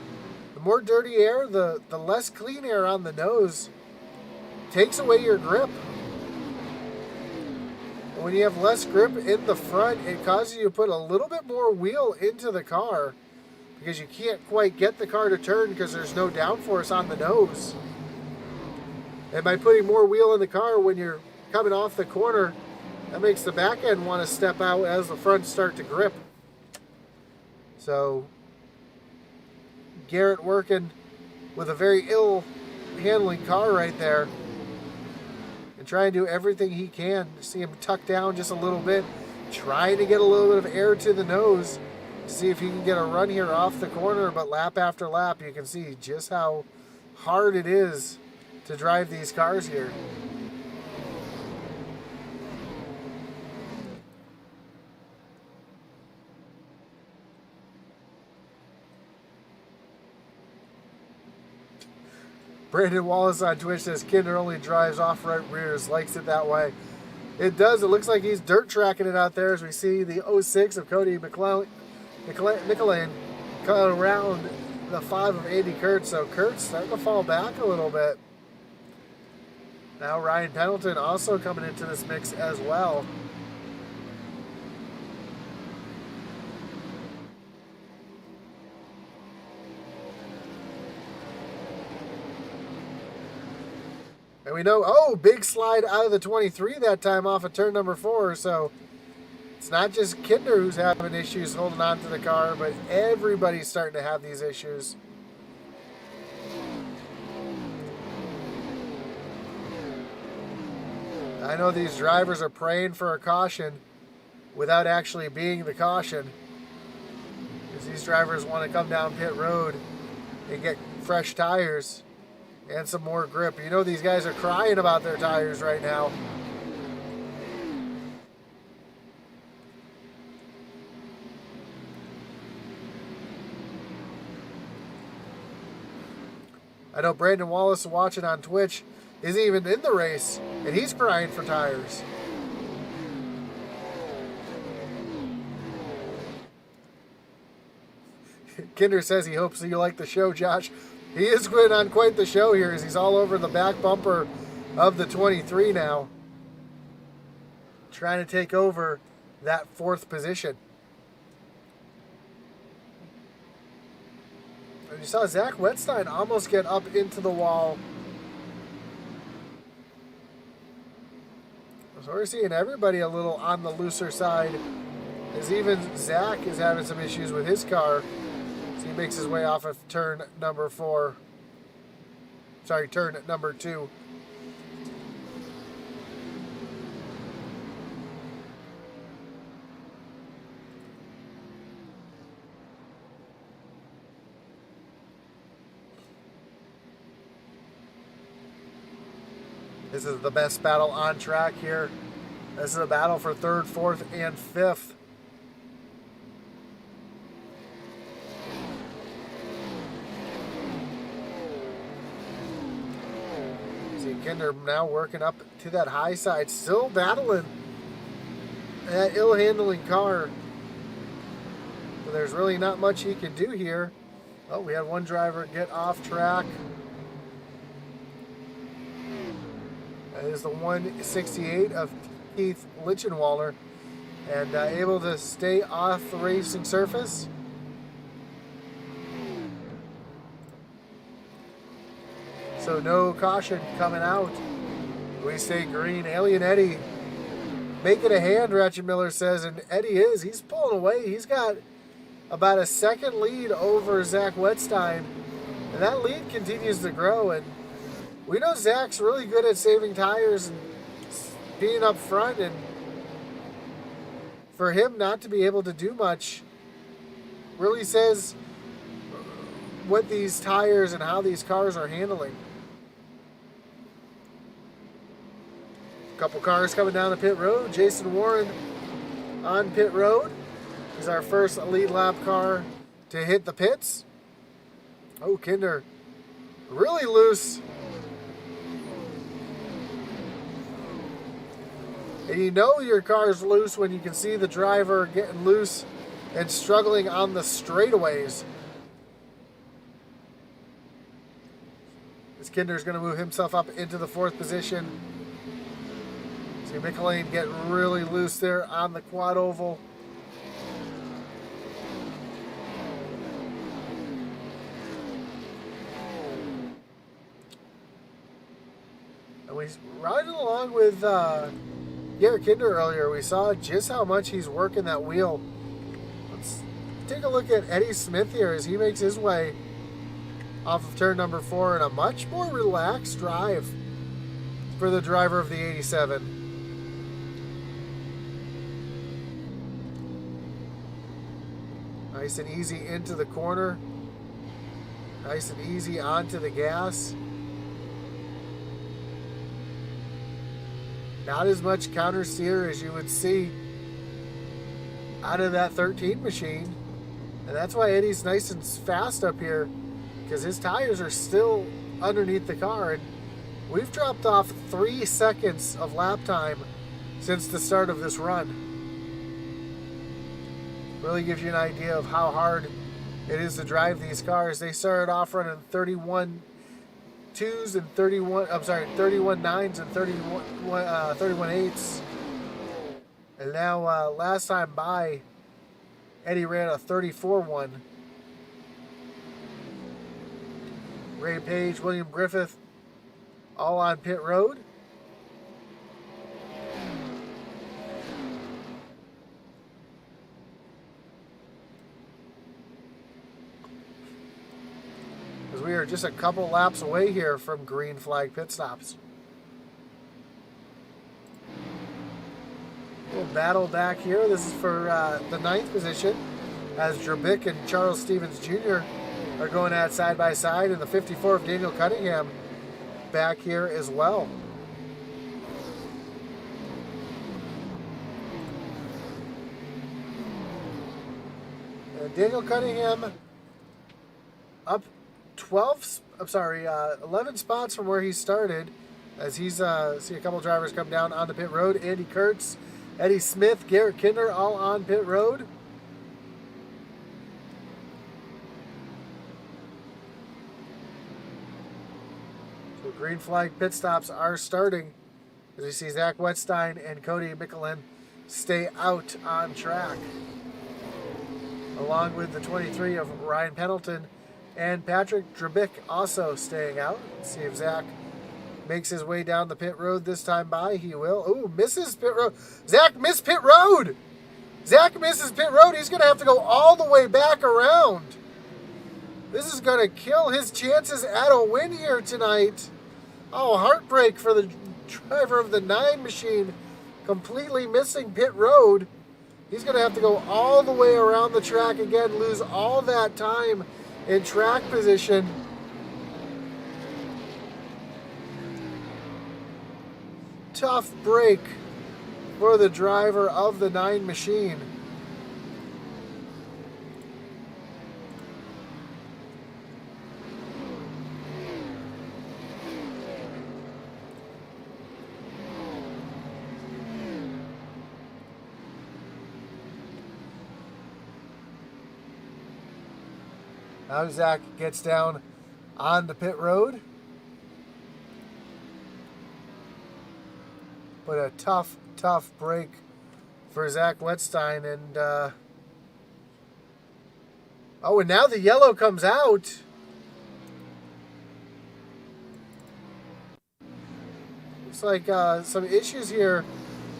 The more dirty air, the less clean air on the nose takes away your grip. And when you have less grip in the front, it causes you to put a little bit more wheel into the car because you can't quite get the car to turn because there's no downforce on the nose. And by putting more wheel in the car when you're coming off the corner, that makes the back end want to step out as the front start to grip. So Garrett working with a very ill handling car right there and trying to do everything he can. See him tuck down just a little bit, trying to get a little bit of air to the nose, see if he can get a run here off the corner. But lap after lap, you can see just how hard it is to drive these cars here. Brandon Wallace on Twitch says Kinder only drives off right rears, likes it that way. It does. It looks like he's dirt tracking it out there as we see the 06 of Cody McLean cut around the 5 of Andy Kurtz. So Kurtz starting to fall back a little bit. Now Ryan Pendleton also coming into this mix as well. And we know, oh, big slide out of the 23 that time off of turn number 4. So it's not just Kinder who's having issues holding on to the car, but everybody's starting to have these issues. I know these drivers are praying for a caution without actually being the caution, because these drivers want to come down pit road and get fresh tires and some more grip. You know, these guys are crying about their tires right now. I know Brandon Wallace watching on Twitch isn't even in the race, and he's crying for tires. Kinder says he hopes that you like the show, Josh. He is going on quite the show here as he's all over the back bumper of the 23 now, trying to take over that 4th position. And you saw Zach Wetstein almost get up into the wall. So we're seeing everybody a little on the looser side, as even Zach is having some issues with his car. He makes his way off of turn number 4. Sorry, turn number 2. This is the best battle on track here. This is a battle for 3rd, 4th, and 5th. Kinder now working up to that high side, still battling that ill-handling car. But there's really not much he can do here. Oh, we had one driver get off track. That is the 168 of Keith Lichenwaller, and able to stay off the racing surface. So no caution coming out. We say green. Alien Eddie making a hand, Ratchet Miller says, and Eddie is. He's pulling away. He's got about a 2nd lead over Zach Wetstein, and that lead continues to grow. And we know Zach's really good at saving tires and being up front, and for him not to be able to do much really says what these tires and how these cars are handling. Couple cars coming down the pit road. Jason Warren on pit road. He's our first lead lap car to hit the pits. Oh, Kinder really loose. And you know your car's loose when you can see the driver getting loose and struggling on the straightaways. As Kinder's going to move himself up into the 4th position. See McElwain get really loose there on the quad oval. And we riding along with Garrett Kinder earlier. We saw just how much he's working that wheel. Let's take a look at Eddie Smith here as he makes his way off of turn number 4 in a much more relaxed drive for the driver of the 87. Nice and easy into the corner. Nice and easy onto the gas. Not as much counter steer as you would see out of that 13 machine. And that's why Eddie's nice and fast up here, because his tires are still underneath the car. And we've dropped off 3 seconds of lap time since the start of this run. Really gives you an idea of how hard it is to drive these cars. They started off running 31 2s and 31 9s and 31 8s. And now last time by, Eddie ran a 34-1. Ray Page, William Griffith, all on pit road. As we are just a couple laps away here from green flag pit stops. We'll battle back here. This is for the 9th position, as Drabick and Charles Stevens Jr. are going at side by side, and the 54 of Daniel Cunningham back here as well. And Daniel Cunningham up 11 spots from where he started, as he's see a couple drivers come down onto pit road. Andy Kurtz, Eddie Smith, Garrett Kinder, all on pit road. So green flag pit stops are starting, as we see Zach Wetstein and Cody McElwain stay out on track, along with the 23 of Ryan Pendleton and Patrick Drabick also staying out. Let's see if Zach makes his way down the pit road this time by. He will. Ooh, misses pit road. Zach missed pit road. Zach misses pit road. He's going to have to go all the way back around. This is going to kill his chances at a win here tonight. Oh, heartbreak for the driver of the 9 machine, completely missing pit road. He's going to have to go all the way around the track again, lose all that time in track position. Tough break for the driver of the 9 machine. Now Zach gets down on the pit road. But a tough break for Zach Wetstein. And, oh, and now the yellow comes out. Looks like some issues here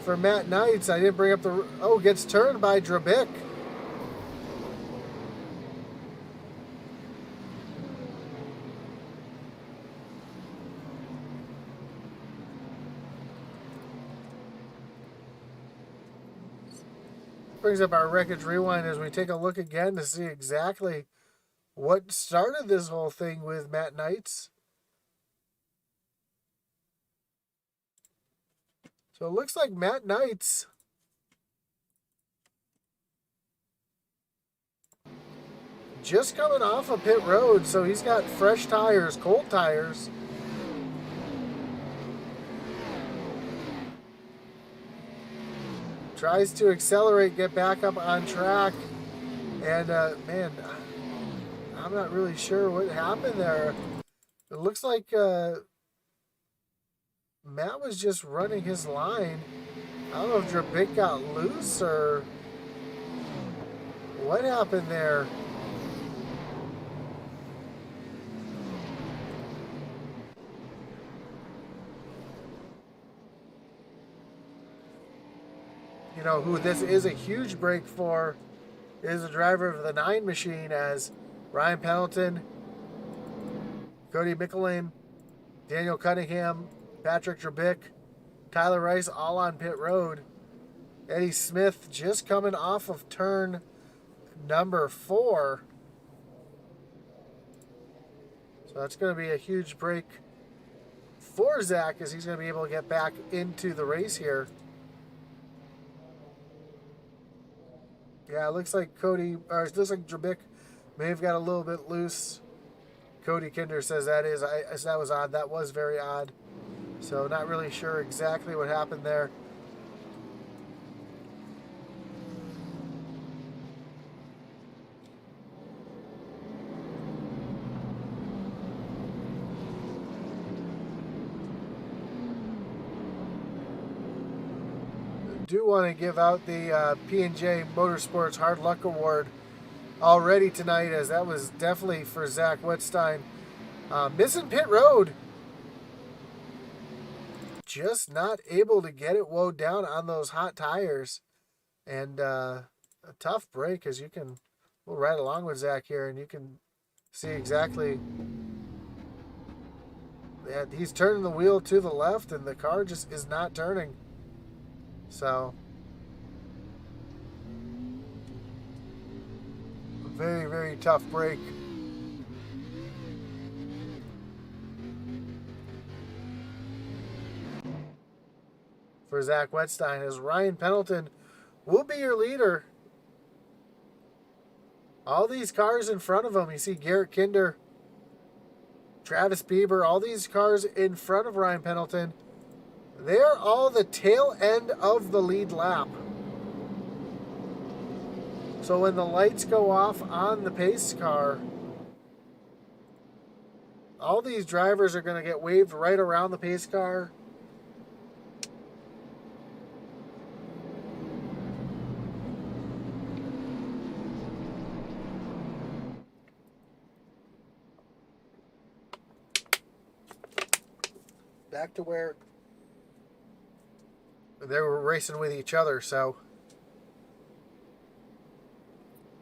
for Matt Knights. I didn't bring up the... Oh, gets turned by Drabick. Brings up our Wreckage Rewind as we take a look again to see exactly what started this whole thing with Matt Knights. So it looks like Matt Knights just coming off of pit road, so he's got fresh tires, cold tires. Tries to accelerate, get back up on track, and man, I'm not really sure what happened there. It looks like Matt was just running his line. I don't know if Drabik got loose or what happened there. You know who this is a huge break for is the driver of the 9 machine, as Ryan Pendleton, Cody McElwain, Daniel Cunningham, Patrick Drabik, Tyler Rice all on pit road. Eddie Smith just coming off of turn number 4. So that's going to be a huge break for Zach, as he's going to be able to get back into the race here. Yeah, it looks like Drabik may have got a little bit loose. Cody Kinder says that was odd. That was very odd. So not really sure exactly what happened there. Do want to give out the P&J Motorsports Hard Luck Award already tonight, as that was definitely for Zach Wettstein. Missing pit road. Just not able to get it wound down on those hot tires. And a tough break, as you can, we'll ride along with Zach here, and you can see exactly that he's turning the wheel to the left, and the car just is not turning. So, very, very tough break. For Zach Wettstein, as Ryan Pendleton will be your leader. All these cars in front of him, you see Garrett Kinder, Travis Bieber, all these cars in front of Ryan Pendleton. They're all the tail end of the lead lap. So when the lights go off on the pace car, all these drivers are going to get waved right around the pace car. Back to where they were racing with each other. So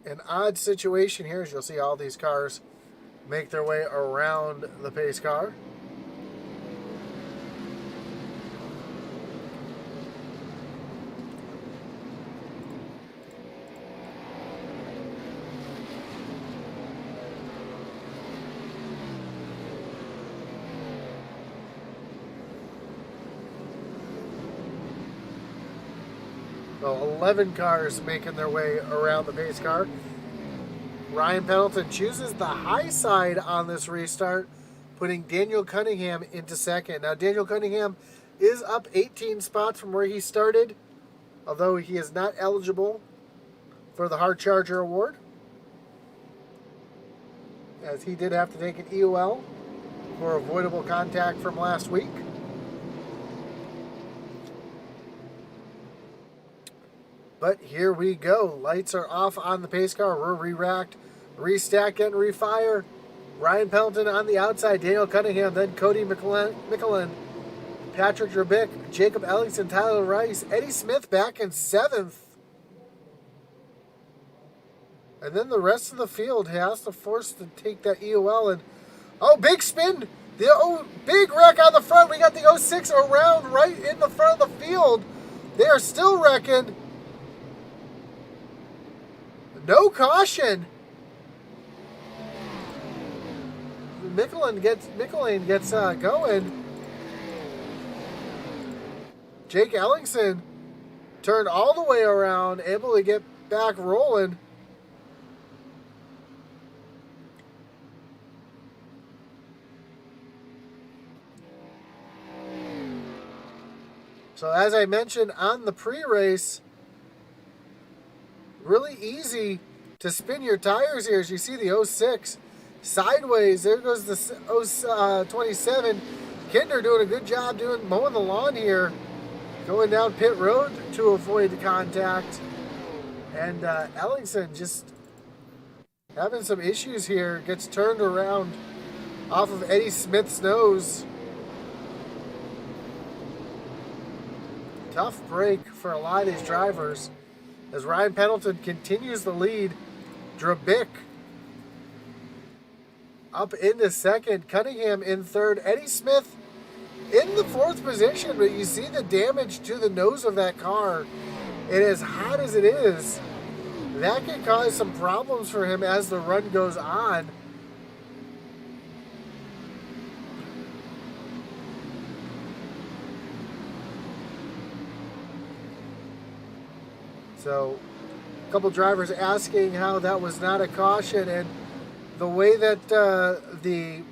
an odd situation here, as you'll see all these cars make their way around the pace car. So 11 cars making their way around the pace car. Ryan Pendleton chooses the high side on this restart, putting Daniel Cunningham into second. Now, Daniel Cunningham is up 18 spots from where he started, although he is not eligible for the Hard Charger Award, as he did have to take an EOL for avoidable contact from last week. But here we go. Lights are off on the pace car. We're re-racked, restacked, and refire. Ryan Pendleton on the outside. Daniel Cunningham, then Cody McElwain, Patrick Drabik, Jacob Ellingson, Tyler Rice, Eddie Smith back in 7th. And then the rest of the field has to force to take that EOL. And big spin. Big wreck on the front. We got the 06 around right in the front of the field. They are still wrecking. No caution. McElwain gets going. Jake Ellingson turned all the way around, able to get back rolling. So as I mentioned on the pre-race, really easy to spin your tires here. As you see the 06 sideways. There goes the 27. Kinder doing a good job mowing the lawn here. Going down pit road to avoid the contact. And Ellingson just having some issues here. Gets turned around off of Eddie Smith's nose. Tough break for a lot of these drivers as Ryan Pendleton continues the lead. Drabick up into second. Cunningham in third. Eddie Smith in the fourth position, but you see the damage to the nose of that car. And as hot as it is, that can cause some problems for him as the run goes on. So, a couple drivers asking how that was not a caution, and the way that the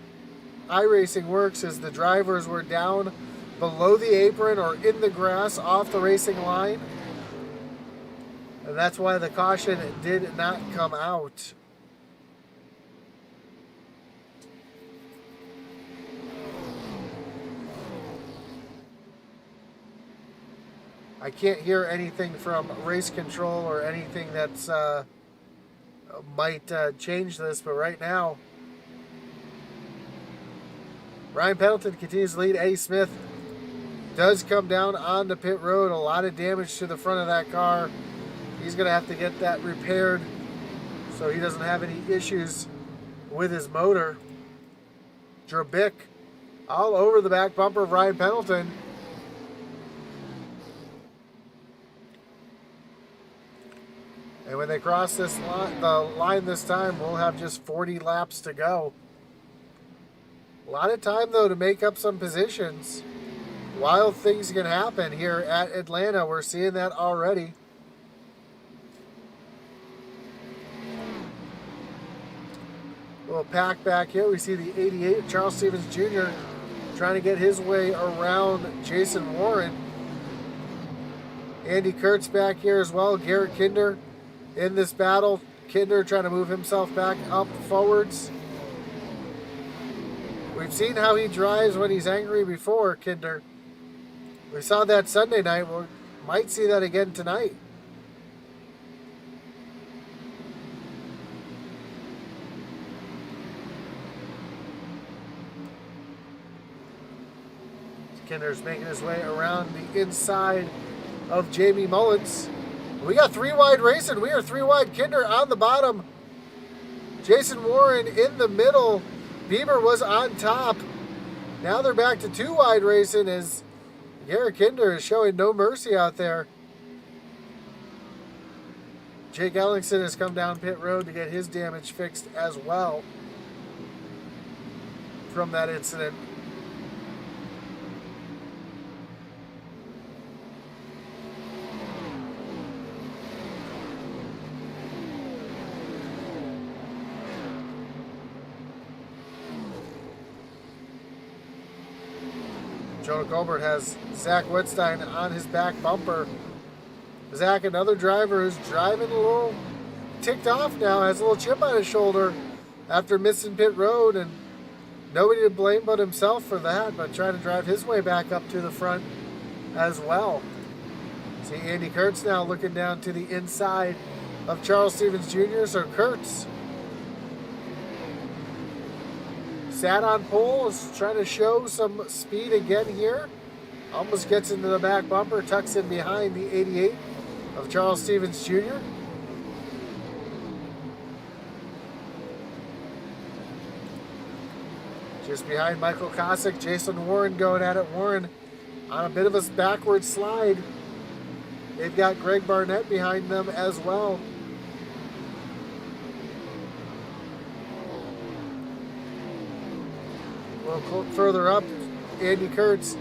iRacing works is the drivers were down below the apron or in the grass off the racing line, and that's why the caution did not come out. I can't hear anything from race control or anything that's might change this, but right now Ryan Pendleton continues to lead. Eddie Smith does come down onto pit road. A lot of damage to the front of that car. He's going to have to get that repaired so he doesn't have any issues with his motor. Drabick all over the back bumper of Ryan Pendleton. And when they cross this the line this time, we'll have just 40 laps to go. A lot of time, though, to make up some positions. Wild things can happen here at Atlanta. We're seeing that already. A little pack back here. We see the 88, Charles Stevens Jr., trying to get his way around Jason Warren. Andy Kurtz back here as well. Garrett Kinder in this battle. Kinder trying to move himself back up forwards. We've seen how he drives when he's angry before, Kinder. We saw that Sunday night. We might see that again tonight. Kinder's making his way around the inside of Jamie Mullins. We got three wide racing. We are three wide. Kinder on the bottom. Jason Warren in the middle. Bieber was on top. Now they're back to two wide racing as Garrett Kinder is showing no mercy out there. Jake Ellingson has come down pit road to get his damage fixed as well from that incident. Jonah Colbert has Zach Whitstein on his back bumper. Zach, another driver who's driving a little ticked off now, has a little chip on his shoulder after missing pit road, and nobody to blame but himself for that, but trying to drive his way back up to the front as well. See Andy Kurtz now looking down to the inside of Charles Stevens Jr., so Kurtz sat on pole, is trying to show some speed again here. Almost gets into the back bumper, tucks in behind the 88 of Charles Stevens Jr. Just behind Michael Kosick, Jason Warren going at it. Warren on a bit of a backward slide. They've got Greg Barnett behind them as well. A little further up, Andy Kurtz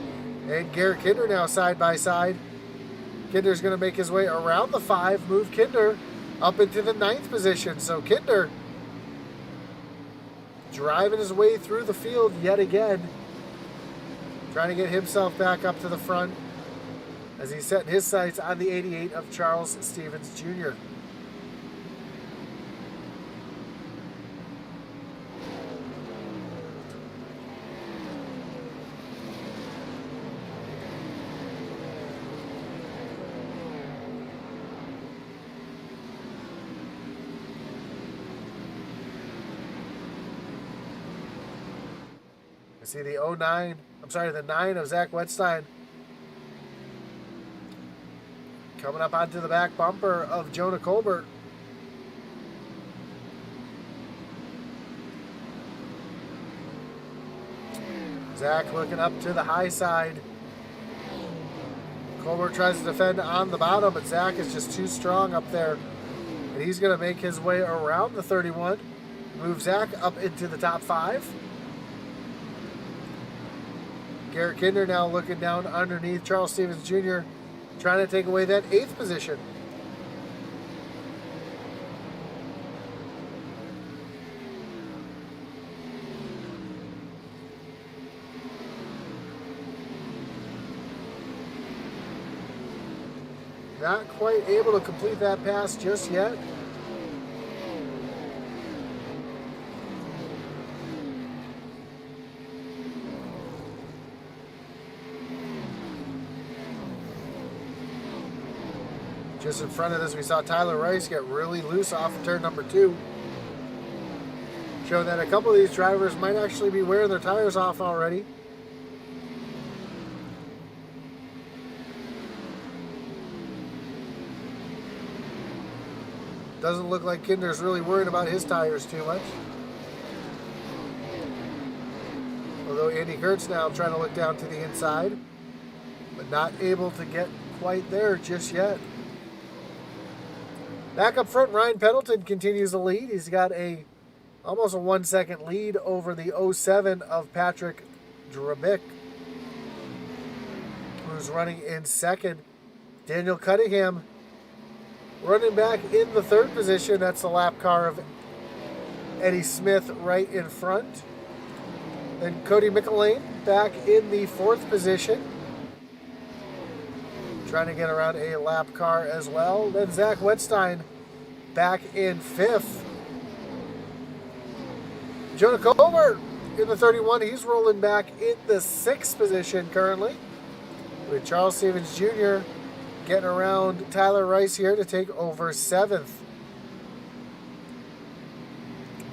and Garrett Kinder now side by side. Kinder's going to make his way around the 5, move Kinder up into the 9th position. So Kinder driving his way through the field yet again, trying to get himself back up to the front as he's setting his sights on the 88 of Charles Stevens Jr. I see the 09, I'm sorry, the 9 of Zach Wetstein coming up onto the back bumper of Jonah Colbert. Zach looking up to the high side. Colbert tries to defend on the bottom, but Zach is just too strong up there. And he's going to make his way around the 31. Move Zach up into the top 5. Garrett Kinder now looking down underneath Charles Stevens Jr., trying to take away that 8th position. Not quite able to complete that pass just yet. Just in front of this, we saw Tyler Rice get really loose off of turn number 2. Showing that a couple of these drivers might actually be wearing their tires off already. Doesn't look like Kinder's really worried about his tires too much. Although Andy Kurtz now trying to look down to the inside, but not able to get quite there just yet. Back up front, Ryan Pendleton continues the lead. He's got almost a 1 second lead over the 07 of Patrick Drabick, who's running in second. Daniel Cunningham running back in the 3rd position. That's the lap car of Eddie Smith right in front. Then Cody McElwain back in the 4th position, trying to get around a lap car as well. Then Zach Wetstein back in 5th. Jonah Colbert in the 31. He's rolling back in the 6th position currently, with Charles Stevens Jr. getting around Tyler Rice here to take over 7th.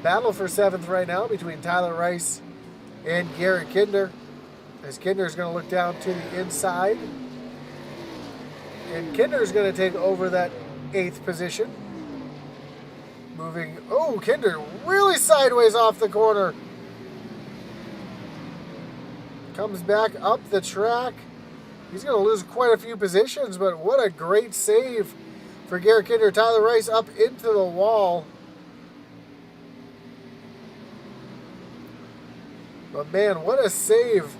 Battle for 7th right now between Tyler Rice and Garrett Kinder, as Kinder is going to look down to the inside. And Kinder is going to take over that 8th position. Moving, Kinder really sideways off the corner. Comes back up the track. He's going to lose quite a few positions, but what a great save for Garrett Kinder. Tyler Rice up into the wall. But man, what a save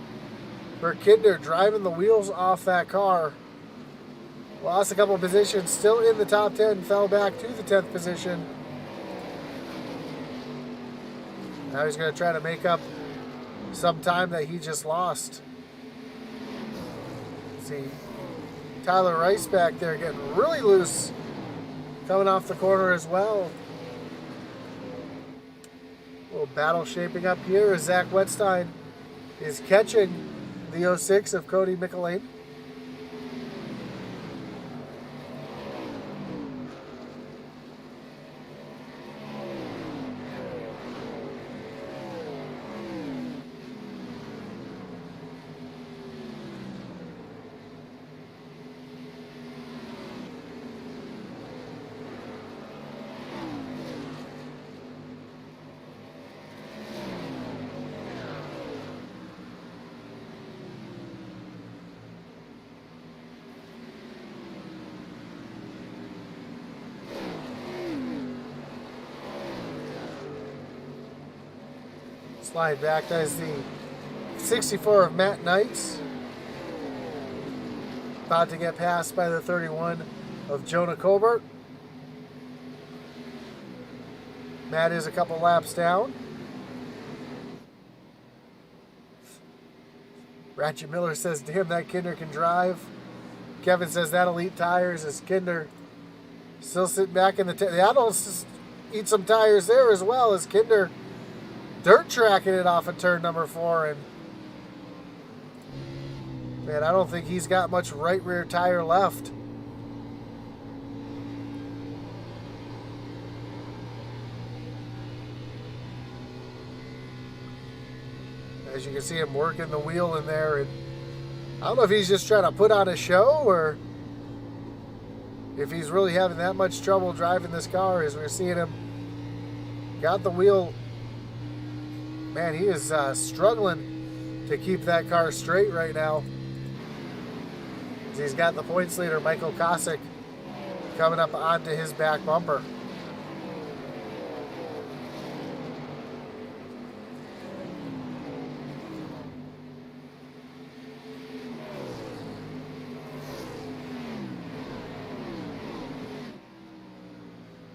for Kinder, driving the wheels off that car. Lost a couple of positions, still in the top 10, fell back to the 10th position. Now he's going to try to make up some time that he just lost. See Tyler Rice back there getting really loose, coming off the corner as well. A little battle shaping up here as Zach Wetstein is catching the 06 of Cody McElwain. Slide back as the 64 of Matt Knights. About to get passed by the 31 of Jonah Colbert. Matt is a couple laps down. Ratchet Miller says, damn, that Kinder can drive. Kevin says that elite tires is Kinder. Still sitting back in the that'll eat some tires there as well, as Kinder dirt tracking it off of turn number 4. And man, I don't think he's got much right rear tire left. As you can see him working the wheel in there. And I don't know if he's just trying to put on a show or if he's really having that much trouble driving this car. As we're seeing him got the wheel. Man, he is struggling to keep that car straight right now. He's got the points leader, Michael Kosick, coming up onto his back bumper.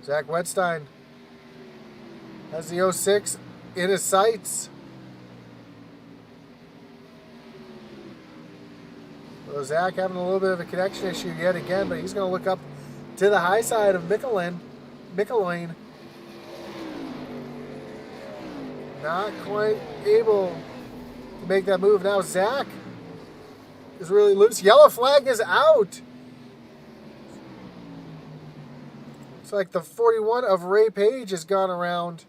Zach Wetstein has the 06 in his sights. So Zach having a little bit of a connection issue yet again, but he's going to look up to the high side of Michelin. Not quite able to make that move. Now Zach is really loose. Yellow flag is out. It's like the 41 of Ray Page has gone around.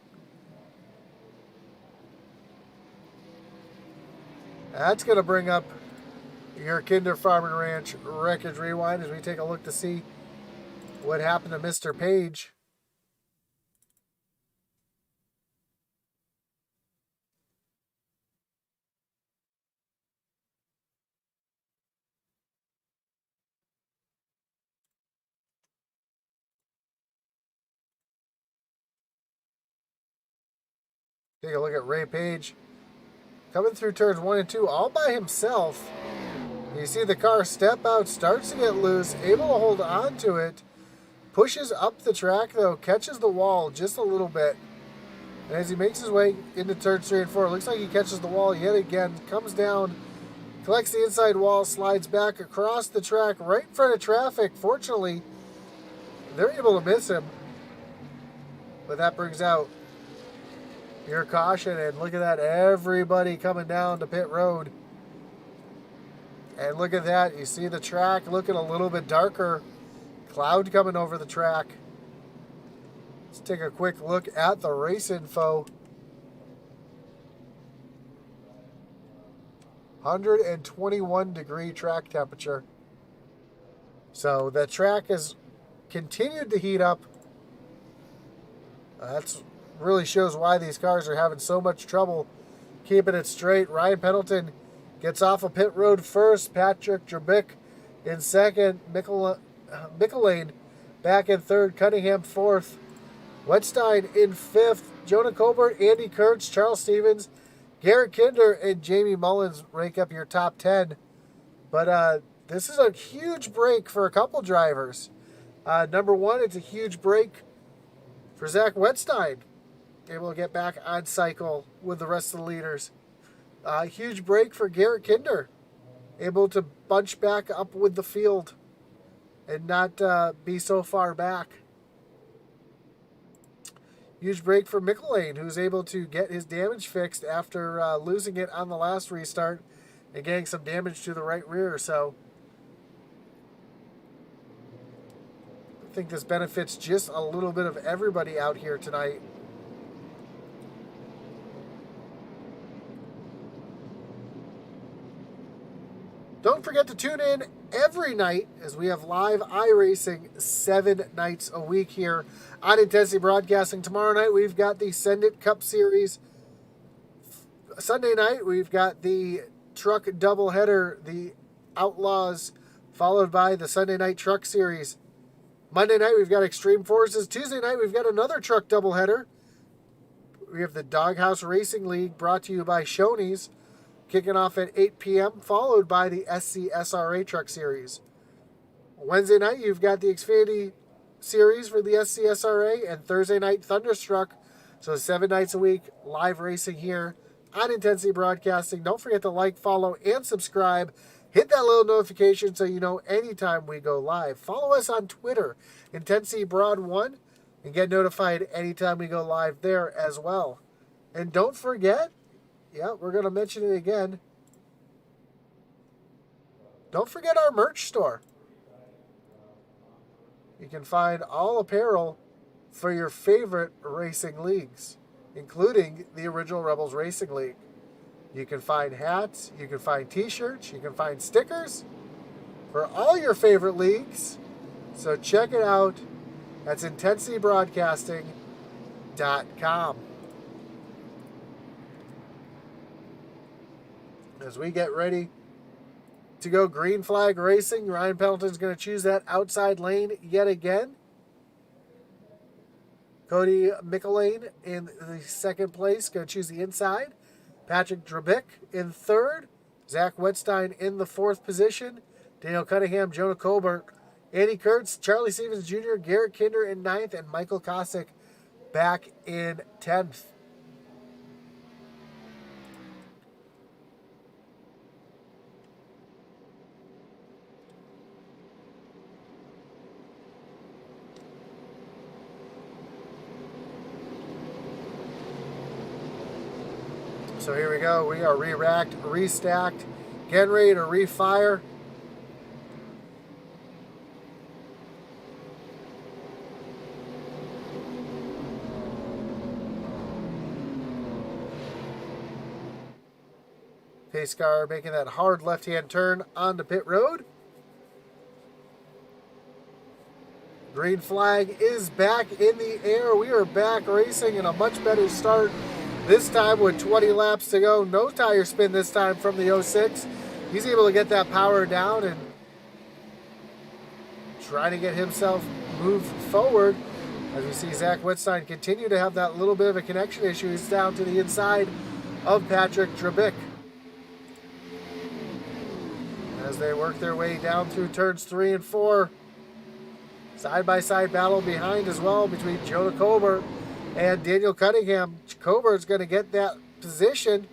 That's going to bring up your Kinder Farm and Ranch Wreckage Rewind as we take a look to see what happened to Mr. Page. Take a look at Ray Page coming through turns 1 and 2 all by himself. You see the car step out, starts to get loose, able to hold on to it, pushes up the track though, catches the wall just a little bit. And as he makes his way into turns 3 and 4, it looks like he catches the wall yet again, comes down, collects the inside wall, slides back across the track right in front of traffic. Fortunately, they're able to miss him. But that brings out your caution, and look at that, everybody coming down to pit road. And look at that, you see the track looking a little bit darker. Cloud coming over the track. Let's take a quick look at the race info. 121 degree track temperature. So the track has continued to heat up. That's really shows why these cars are having so much trouble keeping it straight. Ryan Pendleton gets off of pit road first. Patrick Drabick in second. Michelin back in third. Cunningham fourth. Wetstein in fifth. Jonah Colbert, Andy Kurtz, Charles Stevens, Garrett Kinder, and Jamie Mullins rank up your top 10. But this is a huge break for a couple drivers. Number one, it's a huge break for Zach Wetstein, able to get back on cycle with the rest of the leaders. Huge break for Garrett Kinder, able to bunch back up with the field and not be so far back. Huge break for Michelin, who's able to get his damage fixed after losing it on the last restart and getting some damage to the right rear. So I think this benefits just a little bit of everybody out here tonight. Don't forget to tune in every night as we have live iRacing 7 nights a week here on Intensity Broadcasting. Tomorrow night we've got the Send It Cup Series. Sunday night we've got the truck doubleheader, the Outlaws, followed by the Sunday Night Truck Series. Monday night we've got Extreme Forces. Tuesday night we've got another truck doubleheader. We have the Doghouse Racing League brought to you by Shoney's, kicking off at 8 p.m., followed by the SCSRA Truck Series. Wednesday night, you've got the Xfinity Series for the SCSRA, and Thursday night, Thunderstruck. So 7 nights a week, live racing here on Intensity Broadcasting. Don't forget to like, follow, and subscribe. Hit that little notification so you know anytime we go live. Follow us on Twitter, IntensityBroad1, and get notified anytime we go live there as well. And don't forget, yeah, we're going to mention it again. Don't forget our merch store. You can find all apparel for your favorite racing leagues, including the original Rebels Racing League. You can find hats, you can find t-shirts, you can find stickers for all your favorite leagues. So check it out. That's intensitybroadcasting.com. As we get ready to go green flag racing, Ryan Pendleton's going to choose that outside lane yet again. Cody Michelane in the second place, going to choose the inside. Patrick Drabick in third. Zach Wetstein in the fourth position. Daniel Cunningham, Jonah Colbert, Andy Kurtz, Charlie Stevens Jr., Garrett Kinder in ninth, and Michael Kosick back in 10th. So here we go. We are re-racked, restacked, getting ready to refire. Pace car making that hard left-hand turn onto pit road. Green flag is back in the air. We are back racing in a much better start. This time with 20 laps to go. No tire spin this time from the 06. He's able to get that power down and trying to get himself moved forward. As we see Zach Wetstein continue to have that little bit of a connection issue. He's down to the inside of Patrick Drabick. As they work their way down through turns 3 and 4. Side-by-side battle behind as well between Jonah Colbert and Daniel Cunningham. Colbert's going to get that position.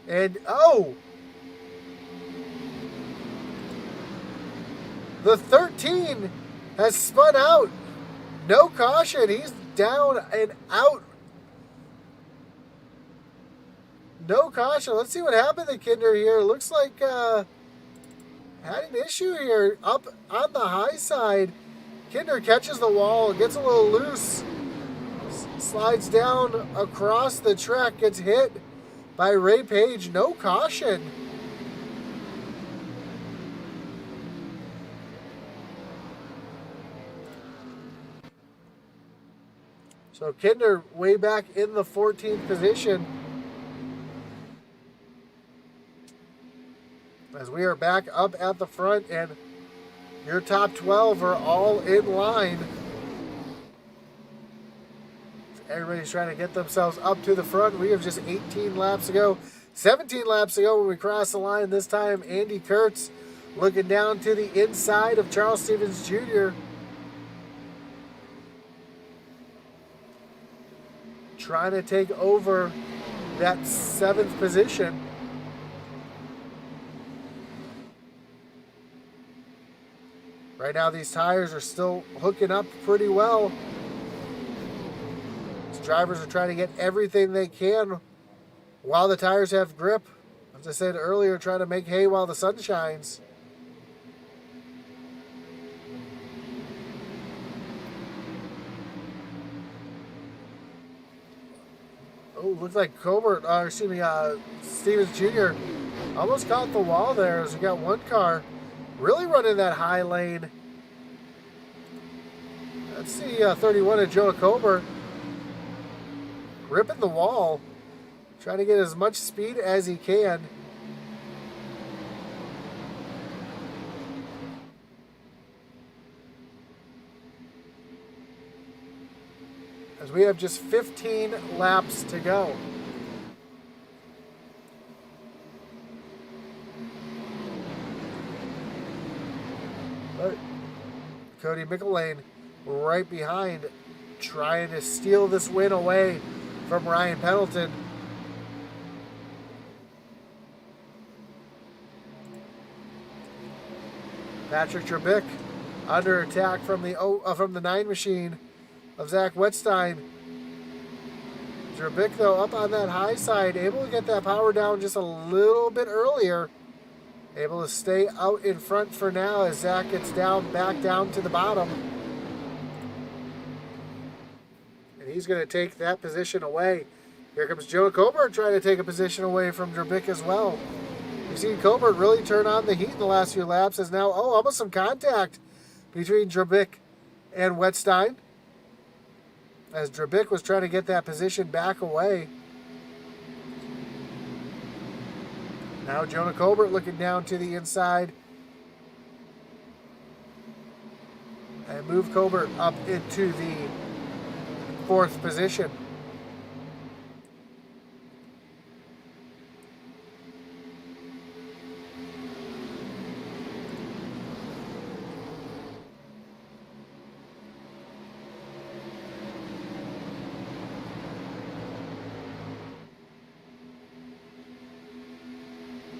And, oh! The 13 has spun out. No caution. He's down and out. No caution. Let's see what happened to Kinder here. Looks like had an issue here up on the high side. Kinder catches the wall, gets a little loose. Slides down across the track, gets hit by Ray Page. No caution. So Kinder way back in the 14th position. As we are back up at the front and your top 12 are all in line. Everybody's trying to get themselves up to the front. We have just 18 laps to go. 17 laps to go when we cross the line. This time, Andy Kurtz looking down to the inside of Charles Stevens Jr. Trying to take over that 7th position. Right now, these tires are still hooking up pretty well. Drivers are trying to get everything they can while the tires have grip. As I said earlier, trying to make hay while the sun shines. Oh, looks like Stevens Jr. almost caught the wall there as we got one car really running that high lane. Let's see 31 of Jonah Colbert. Ripping the wall, trying to get as much speed as he can. As we have just 15 laps to go. But Cody Michelane right behind, trying to steal this win away from Ryan Pendleton. Patrick Drabick under attack from the 9 machine of Zach Wetstein. Drabick, though, up on that high side, able to get that power down just a little bit earlier. Able to stay out in front for now as Zach gets back down to the bottom. And he's going to take that position away. Here comes Jonah Colbert trying to take a position away from Drabik as well. You've seen Colbert really turn on the heat in the last few laps as now, almost some contact between Drabik and Wetstein. As Drabik was trying to get that position back away. Now Jonah Colbert looking down to the inside. And move Colbert up into the 4th position.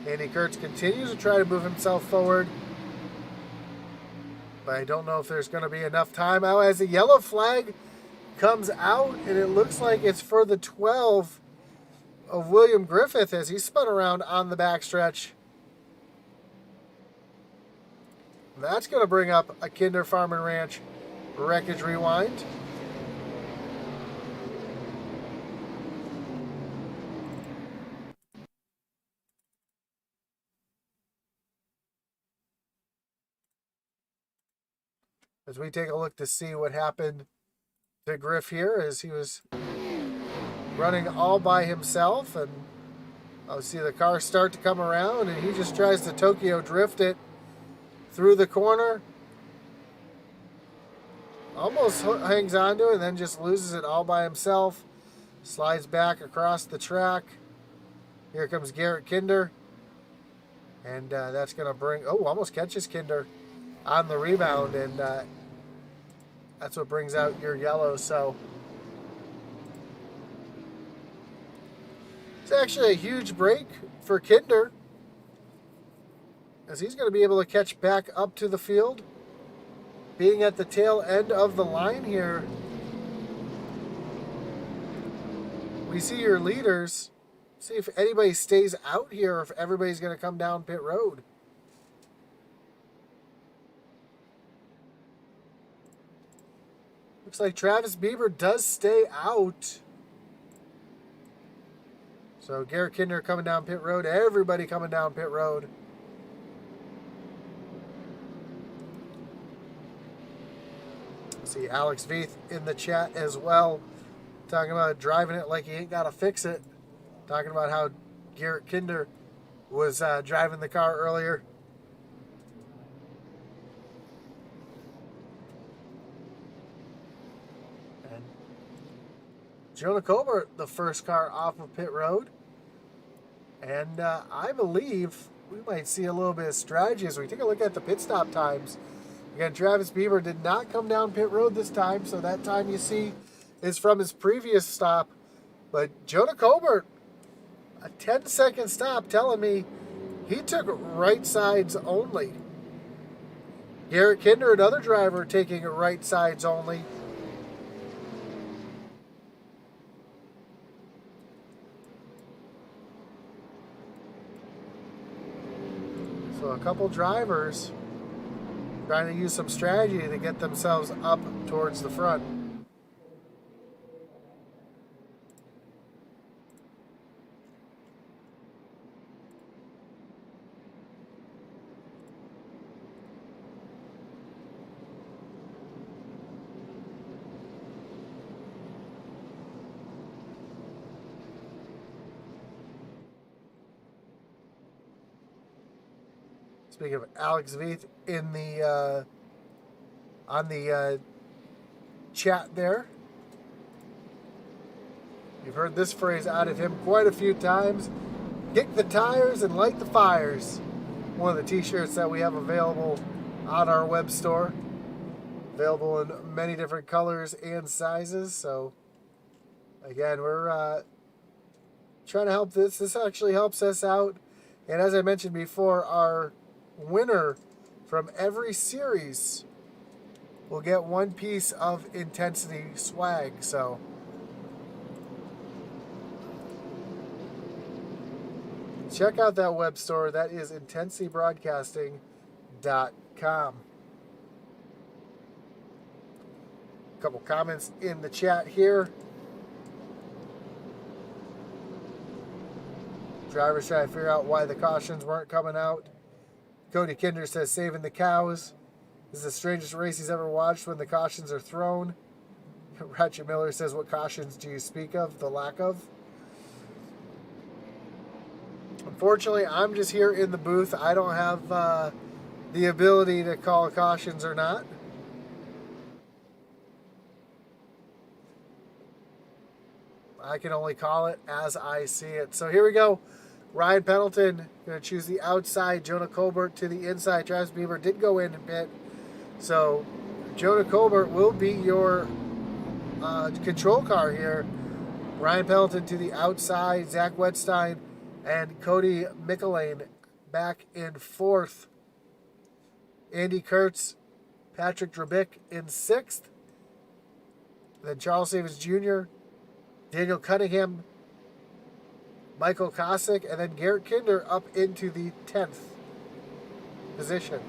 Andy Kurtz continues to try to move himself forward. But I don't know if there's going to be enough time. Now as the yellow flag comes out, and it looks like it's for the 12 of William Griffith as he spun around on the backstretch. That's going to bring up a Kinder Farm and Ranch Wreckage Rewind. As we take a look to see what happened to Griff here as he was running all by himself, and I'll see the car start to come around and he just tries to Tokyo drift it through the corner. Almost hangs on to it and then just loses it all by himself. Slides back across the track. Here comes Garrett Kinder. And that's going to bring... almost catches Kinder on the rebound, and that's what brings out your yellow. So it's actually a huge break for Kinder, as he's going to be able to catch back up to the field, being at the tail end of the line here. We see your leaders. See if anybody stays out here, or if everybody's going to come down pit road. Looks like Travis Bieber does stay out. So Garrett Kinder coming down pit road. Everybody coming down pit road. See Alex Veith in the chat as well, talking about driving it like he ain't got to fix it. Talking about how Garrett Kinder was driving the car earlier. And Jonah Colbert, the first car off of pit road. And I believe we might see a little bit of strategy as we take a look at the pit stop times. Again, Travis Bieber did not come down pit road this time, so that time you see is from his previous stop. But Jonah Colbert, a 10-second stop, telling me he took right sides only. Garrett Kinder, another driver, taking right sides only. So a couple drivers trying to use some strategy to get themselves up towards the front. Speaking of Alex Veith in the on the chat there, you've heard this phrase out of him quite a few times: "Kick the tires and light the fires." One of the T-shirts that we have available on our web store, available in many different colors and sizes. So again, we're trying to help this. This actually helps us out, and as I mentioned before, our winner from every series will get one piece of Intensity swag. So check out that web store. That is intensitybroadcasting.com. A couple comments in the chat here. Drivers trying to figure out why the cautions weren't coming out. Cody Kinder says saving the cows. This is the strangest race he's ever watched when the cautions are thrown. Ratchet Miller says, what cautions do you speak of? The lack of? Unfortunately, I'm just here in the booth. I don't have the ability to call cautions or not. I can only call it as I see it. So here we go. Ryan Pendleton going to choose the outside. Jonah Colbert to the inside. Travis Bieber did go in and pit. So Jonah Colbert will be your control car here. Ryan Pendleton to the outside. Zach Wetstein and Cody Michelane back in fourth. Andy Kurtz, Patrick Drabick in sixth. Then Charles Davis Jr., Daniel Cunningham, Michael Kosick, and then Garrett Kinder up into the 10th position.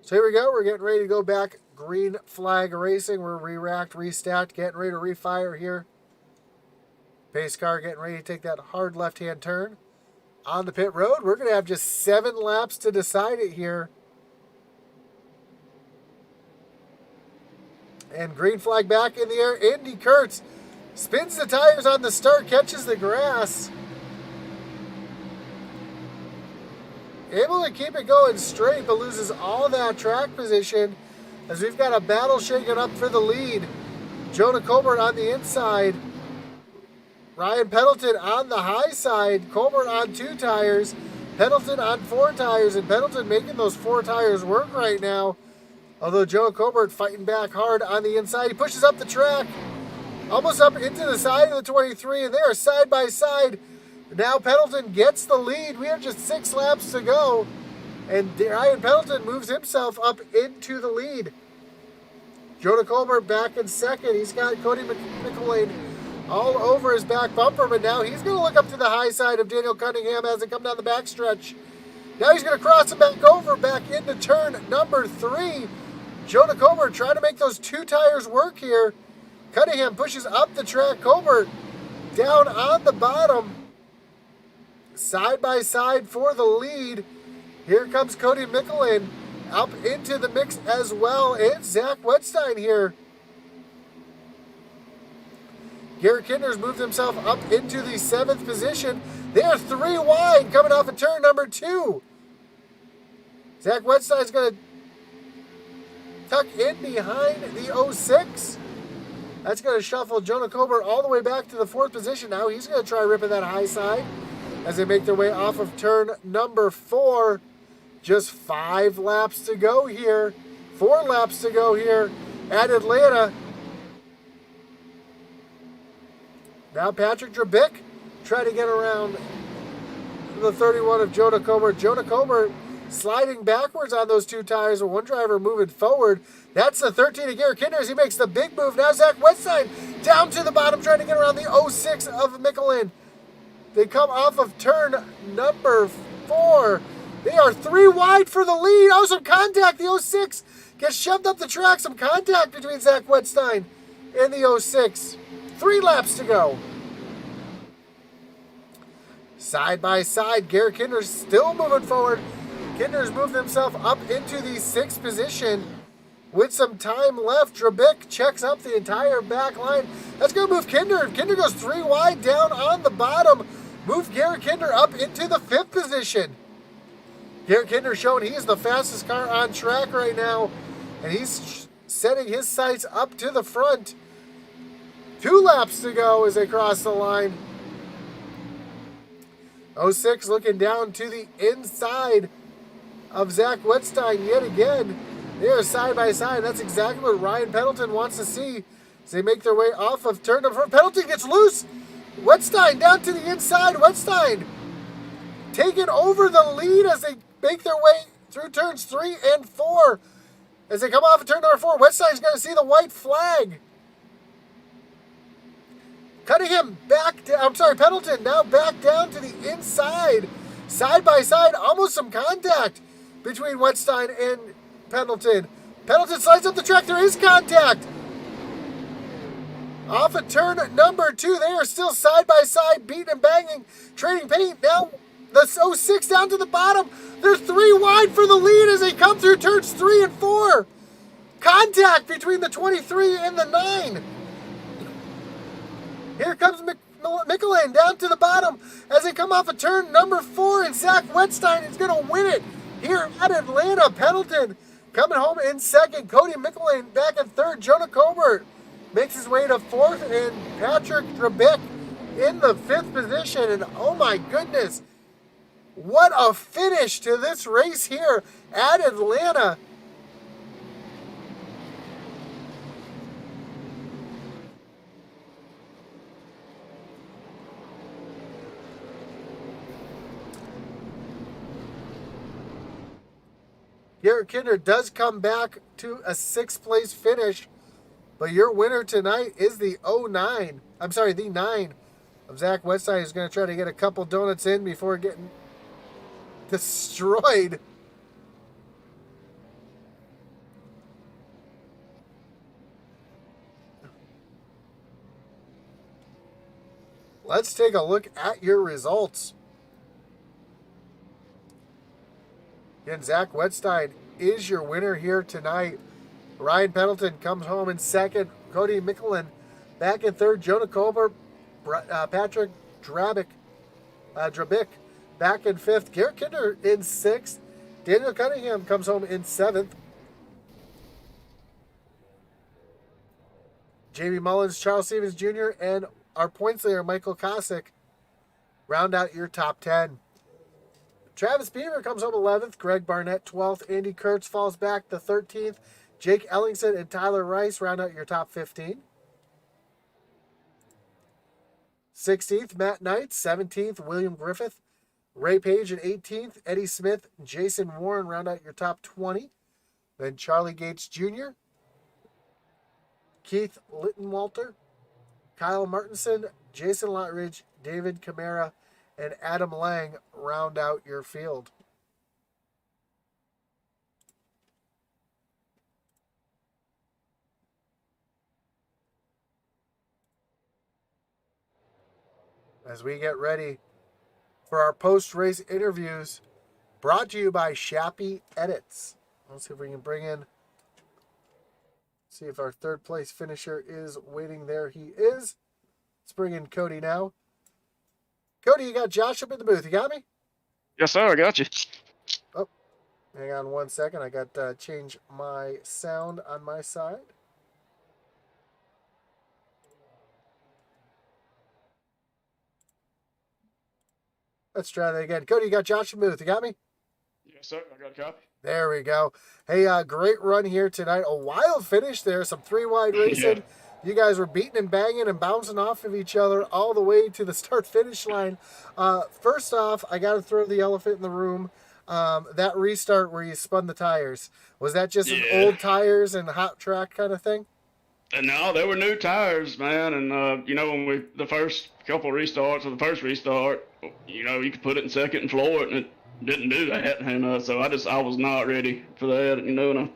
So here we go. We're getting ready to go back green flag racing. We're re-racked, restacked, getting ready to refire here. Pace car getting ready to take that hard left-hand turn. On the pit road, we're going to have just 7 laps to decide it here. And green flag back in the air. Andy Kurtz spins the tires on the start, catches the grass. Able to keep it going straight, but loses all that track position as we've got a battle shaking up for the lead. Jonah Colbert on the inside. Ryan Pendleton on the high side. Colbert on 2 tires. Pendleton on 4 tires. And Pendleton making those 4 tires work right now. Although Jonah Colbert fighting back hard on the inside. He pushes up the track. Almost up into the side of the 23. And they are side by side. Now Pendleton gets the lead. We have just 6 laps to go. And Ryan Pendleton moves himself up into the lead. Jonah Colbert back in second. He's got Cody Michelane all over his back bumper, but now he's going to look up to the high side of Daniel Cunningham as they come down the backstretch. Now he's going to cross him back over, back into turn number 3. Jonah Colbert trying to make those 2 tires work here. Cunningham pushes up the track. Colbert down on the bottom. Side by side for the lead. Here comes Cody Michelane up into the mix as well. And Zach Wetstein here. Garrett Kinder's moved himself up into the 7th position. They are 3 wide coming off of turn number 2. Zach Wetstein's going to tuck in behind the 06. That's going to shuffle Jonah Colbert all the way back to the 4th position. Now he's going to try ripping that high side as they make their way off of turn number 4. Just 5 laps to go here. 4 laps to go here at Atlanta. Now Patrick Drabick trying to get around the 31 of Jonah Colbert. Jonah Colbert sliding backwards on those 2 tires with one driver moving forward. That's the 13 of Garrett Kinder as he makes the big move. Now Zach Wetstein down to the bottom trying to get around the 06 of Michelane. They come off of turn number 4. They are 3 wide for the lead. Oh, some contact. The 06 gets shoved up the track. Some contact between Zach Wetstein and the 06. 3 laps to go. Side by side, Garrett Kinder's still moving forward. Kinder's moved himself up into the 6th position with some time left. Drabick checks up the entire back line. That's going to move Kinder. Kinder goes 3 wide down on the bottom. Move Garrett Kinder up into the 5th position. Garrett Kinder showing he is the fastest car on track right now. And he's setting his sights up to the front. 2 laps to go as they cross the line. 06 looking down to the inside of Zach Wetstein yet again. They are side by side. That's exactly what Ryan Pendleton wants to see as they make their way off of turn number 4. Pendleton gets loose. Wetstein down to the inside. Wetstein taking over the lead as they make their way through turns 3 and 4. As they come off of turn number 4, Wetstein's going to see the white flag. Cunningham Pendleton now back down to the inside. Side by side, almost some contact between Wetstein and Pendleton. Pendleton slides up the track. There is contact. Off of turn number 2. They are still side by side, beating and banging, trading paint. Now the 06 down to the bottom. They're 3 wide for the lead as they come through turns 3 and 4. Contact between the 23 and the 9. Here comes Michelin down to the bottom as they come off of turn number 4, and Zach Wetstein is going to win it here at Atlanta. Pendleton coming home in second. Cody Michelin back in third. Jonah Colbert makes his way to fourth, and Patrick Drabick in the 5th position. And oh my goodness, what a finish to this race here at Atlanta. Garrett Kinder does come back to a 6th place finish, but your winner tonight is the 09. I'm sorry, the 9 of Zach Westside, who's going to try to get a couple donuts in before getting destroyed. Let's take a look at your results. Again, Zach Wetstein is your winner here tonight. Ryan Pendleton comes home in second. Cody Michelin back in third. Jonah Colbert, Patrick Drabick back in fifth. Garrett Kinder in sixth. Daniel Cunningham comes home in seventh. Jamie Mullins, Charles Stevens Jr., and our points leader, Michael Kosick, round out your top 10. Travis Beaver comes home 11th. Greg Barnett 12th. Andy Kurtz falls back to 13th. Jake Ellingson and Tyler Rice round out your top 15. 16th, Matt Knight. 17th, William Griffith. Ray Page in 18th. Eddie Smith, Jason Warren round out your top 20. Then Charlie Gates Jr., Keith Littenwalter, Kyle Martinson, Jason Lotridge, David Camara, and Adam Lang round out your field. As we get ready for our post-race interviews, brought to you by Shappy Edits. Let's see if we can bring in, see if our third place finisher is waiting there. He is. Let's bring in Cody now. Cody, you got Josh up in the booth. You got me? Yes, sir. I got you. Oh, hang on 1 second. I got to change my sound on my side. Let's try that again. Cody, you got Josh in the booth. You got me? Yes, sir. I got a copy. There we go. Hey, great run here tonight. A wild finish there. Some 3-wide racing. Yeah. You guys were beating and banging and bouncing off of each other all the way to the start-finish line. First off, I got to throw the elephant in the room. That restart where you spun the tires. Was that just an old tires and hot track kind of thing? No, they were new tires, man. And, when the first couple of restarts, or the first restart, you could put it in second and floor it, and it didn't do that. And so I was not ready for that, and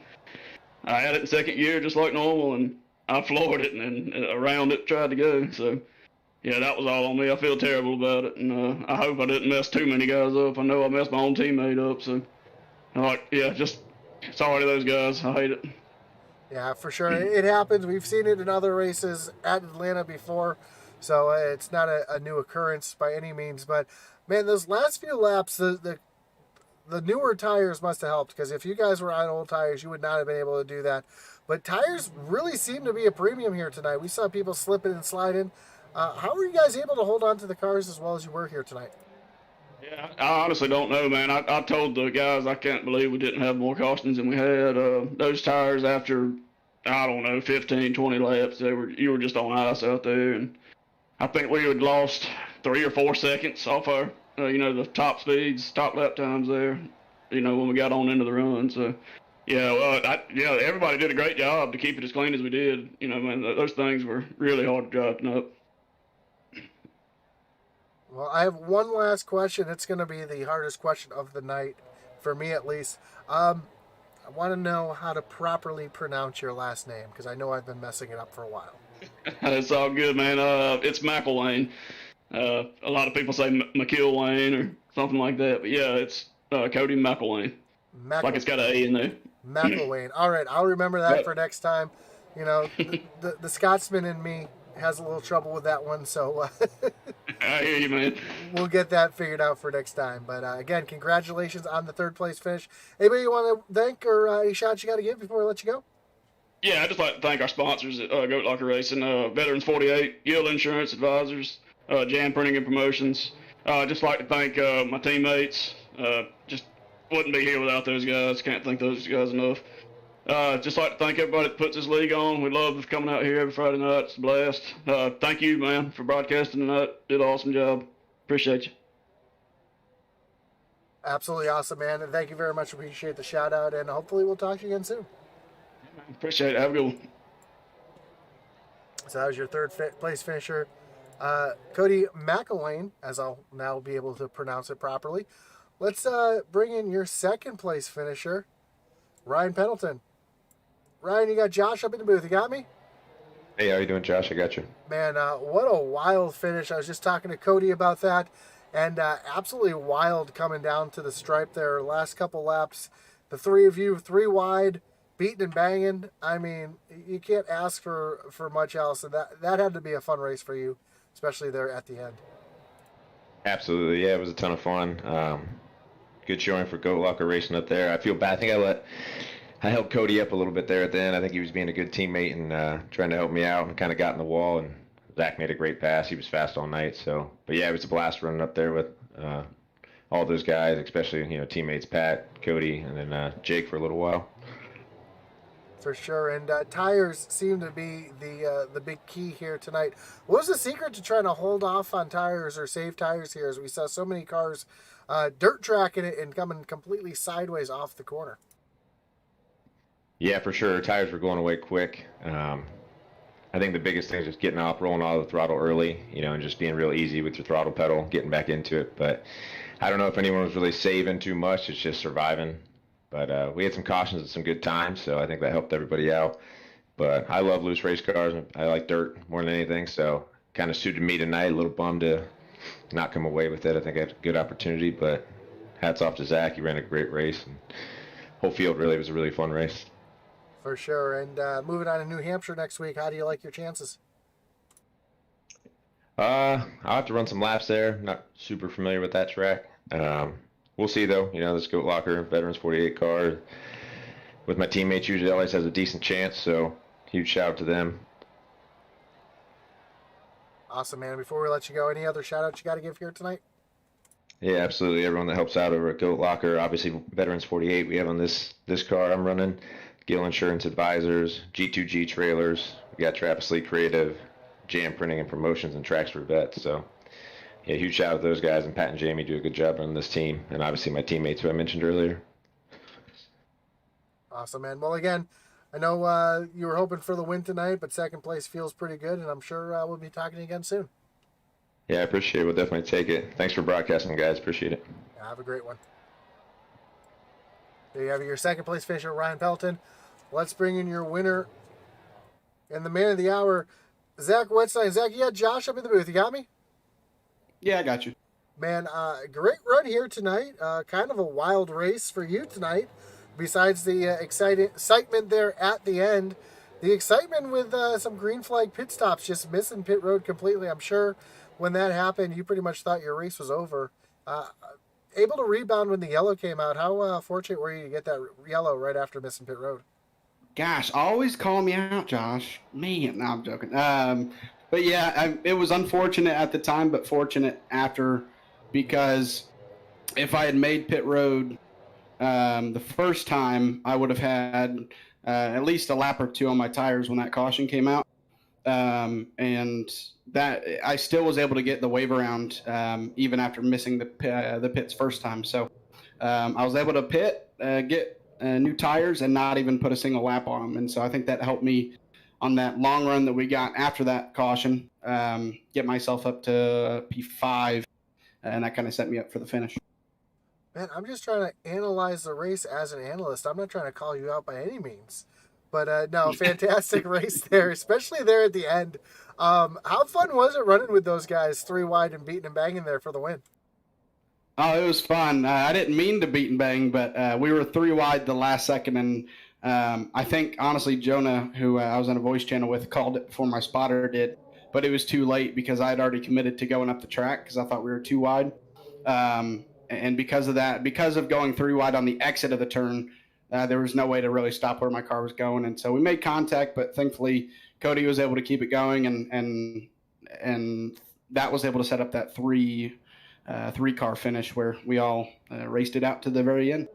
I had it in second gear just like normal, and I floored it and around it tried to go. So, yeah, that was all on me. I feel terrible about it, and I hope I didn't mess too many guys up. I know I messed my own teammate up, so, just sorry to those guys. I hate it. Yeah, for sure. It happens. We've seen it in other races at Atlanta before, so it's not a new occurrence by any means. But, man, those last few laps, the newer tires must have helped, because if you guys were on old tires, you would not have been able to do that. But tires really seem to be a premium here tonight. We saw people slipping and sliding. How were you guys able to hold on to the cars as well as you were here tonight? Yeah, I honestly don't know, man. I told the guys I can't believe we didn't have more cautions than we had. Those tires after, 15, 20 laps, you were just on ice out there. And I think we had lost 3 or 4 seconds off our, the top speeds, top lap times there, when we got on into the run. So, everybody did a great job to keep it as clean as we did. Man, those things were really hard to drive up. Well, I have one last question. It's going to be the hardest question of the night, for me at least. I want to know how to properly pronounce your last name because I know I've been messing it up for a while. It's all good, man. It's McElwain. A lot of people say McIlwain or something like that, but yeah, it's Cody McElwain. Like it's got an A in there. McElwain. All right, I'll remember that Yep. for next time. You know, the Scotsman in me has a little trouble with that one, so I hear you, man. we'll get that figured out for next time. But again, congratulations on the third place finish. Anybody you want to thank or any shots you got to give before I let you go? Yeah, I'd just like to thank our sponsors at Goat Locker Racing, Veterans 48, Yield Insurance Advisors, Jan Printing and Promotions. Just like to thank my teammates. Just wouldn't be here without those guys. Can't thank those guys enough. Just like to thank everybody that puts this league on. We love coming out here every Friday night. It's a blast. Thank you, man, for broadcasting tonight. Did an awesome job. Appreciate you. Absolutely awesome, man. And thank you very much. Appreciate the shout out, and hopefully we'll talk to you again soon. Appreciate it. Have a good one. So that was your third place finisher, Cody McElwain, as I'll now be able to pronounce it properly. Let's bring in your second place finisher, Ryan Pendleton. Ryan, you got Josh up in the booth. You got me? Hey, how you doing, Josh? I got you. Man, what a wild finish. I was just talking to Cody about that, and absolutely wild coming down to the stripe there. Last couple laps, the three of you, three wide, beating and banging. I mean, you can't ask for much else, and that had to be a fun race for you, especially there at the end. Absolutely, yeah, it was a ton of fun. Good showing for Goat Locker Racing up there. I feel bad. I think I helped Cody up a little bit there at the end. I think he was being a good teammate and trying to help me out, and kind of got in the wall. And Zach made a great pass. He was fast all night. So, but yeah, it was a blast running up there with all those guys, especially teammates Pat, Cody, and then Jake for a little while. For sure, and tires seem to be the big key here tonight. What was the secret to trying to hold off on tires or save tires here, as we saw so many cars dirt tracking it and coming completely sideways off the corner? Yeah, for sure. Tires were going away quick. I think the biggest thing is just getting off, rolling out of the throttle early, and just being real easy with your throttle pedal, getting back into it. But I don't know if anyone was really saving too much. It's just surviving. But we had some cautions and some good times, so I think that helped everybody out. But I love loose race cars. I like dirt more than anything, so kind of suited me tonight. A little bummed to not come away with it. I think I had a good opportunity, but hats off to Zach. He ran a great race, and whole field really was a really fun race. For sure. And moving on to New Hampshire next week, how do you like your chances? I'll have to run some laps there. Not super familiar with that track. We'll see, though. This Goat Locker Veterans 48 car with my teammates usually always has a decent chance, so huge shout out to them. Awesome, man. Before we let you go, any other shout outs you got to give here tonight? Yeah, absolutely. Everyone that helps out over at Goat Locker. Obviously, Veterans 48 we have on this car I'm running. Gill Insurance Advisors, G2G Trailers. We got Trappist Lee Creative, Jam Printing and Promotions, and Tracks for Vets. So, yeah, huge shout out to those guys. And Pat and Jamie do a good job running this team. And obviously my teammates who I mentioned earlier. Awesome, man. Well, again, I know you were hoping for the win tonight, but second place feels pretty good, and I'm sure we'll be talking again soon. Yeah, I appreciate it. We'll definitely take it. Thanks for broadcasting, guys. Appreciate it. Yeah, have a great one. There you have your second place finisher, Ryan Pelton. Let's bring in your winner and the man of the hour, Zach Wetstein. Zach, you got Josh up in the booth. You got me? Yeah, I got you. Man, great run here tonight. Kind of a wild race for you tonight. Besides the excitement there at the end, the excitement with some green flag pit stops, just missing pit road completely. I'm sure when that happened, you pretty much thought your race was over. Able to rebound when the yellow came out. How fortunate were you to get that yellow right after missing pit road? Gosh, always call me out, Josh. Man, no, I'm joking. But yeah, it was unfortunate at the time, but fortunate after, because if I had made pit road the first time, I would have had at least a lap or two on my tires when that caution came out. And that I still was able to get the wave around even after missing the pits first time. So I was able to get new tires and not even put a single lap on them. And so I think that helped me on that long run that we got after that caution, get myself up to P5, and that kind of set me up for the finish. Man, I'm just trying to analyze the race as an analyst. I'm not trying to call you out by any means. But no, fantastic race there, especially there at the end. How fun was it running with those guys 3 wide and beating and banging there for the win? Oh, it was fun. I didn't mean to beat and bang, but we were 3 wide the last second, and I think honestly Jonah, who I was on a voice channel with, called it before my spotter did, but it was too late because I had already committed to going up the track because I thought we were 2 wide, and because of that, because of going 3 wide on the exit of the turn, there was no way to really stop where my car was going, and so we made contact, but thankfully Cody was able to keep it going, and that was able to set up that three-car finish where we all raced it out to the very end.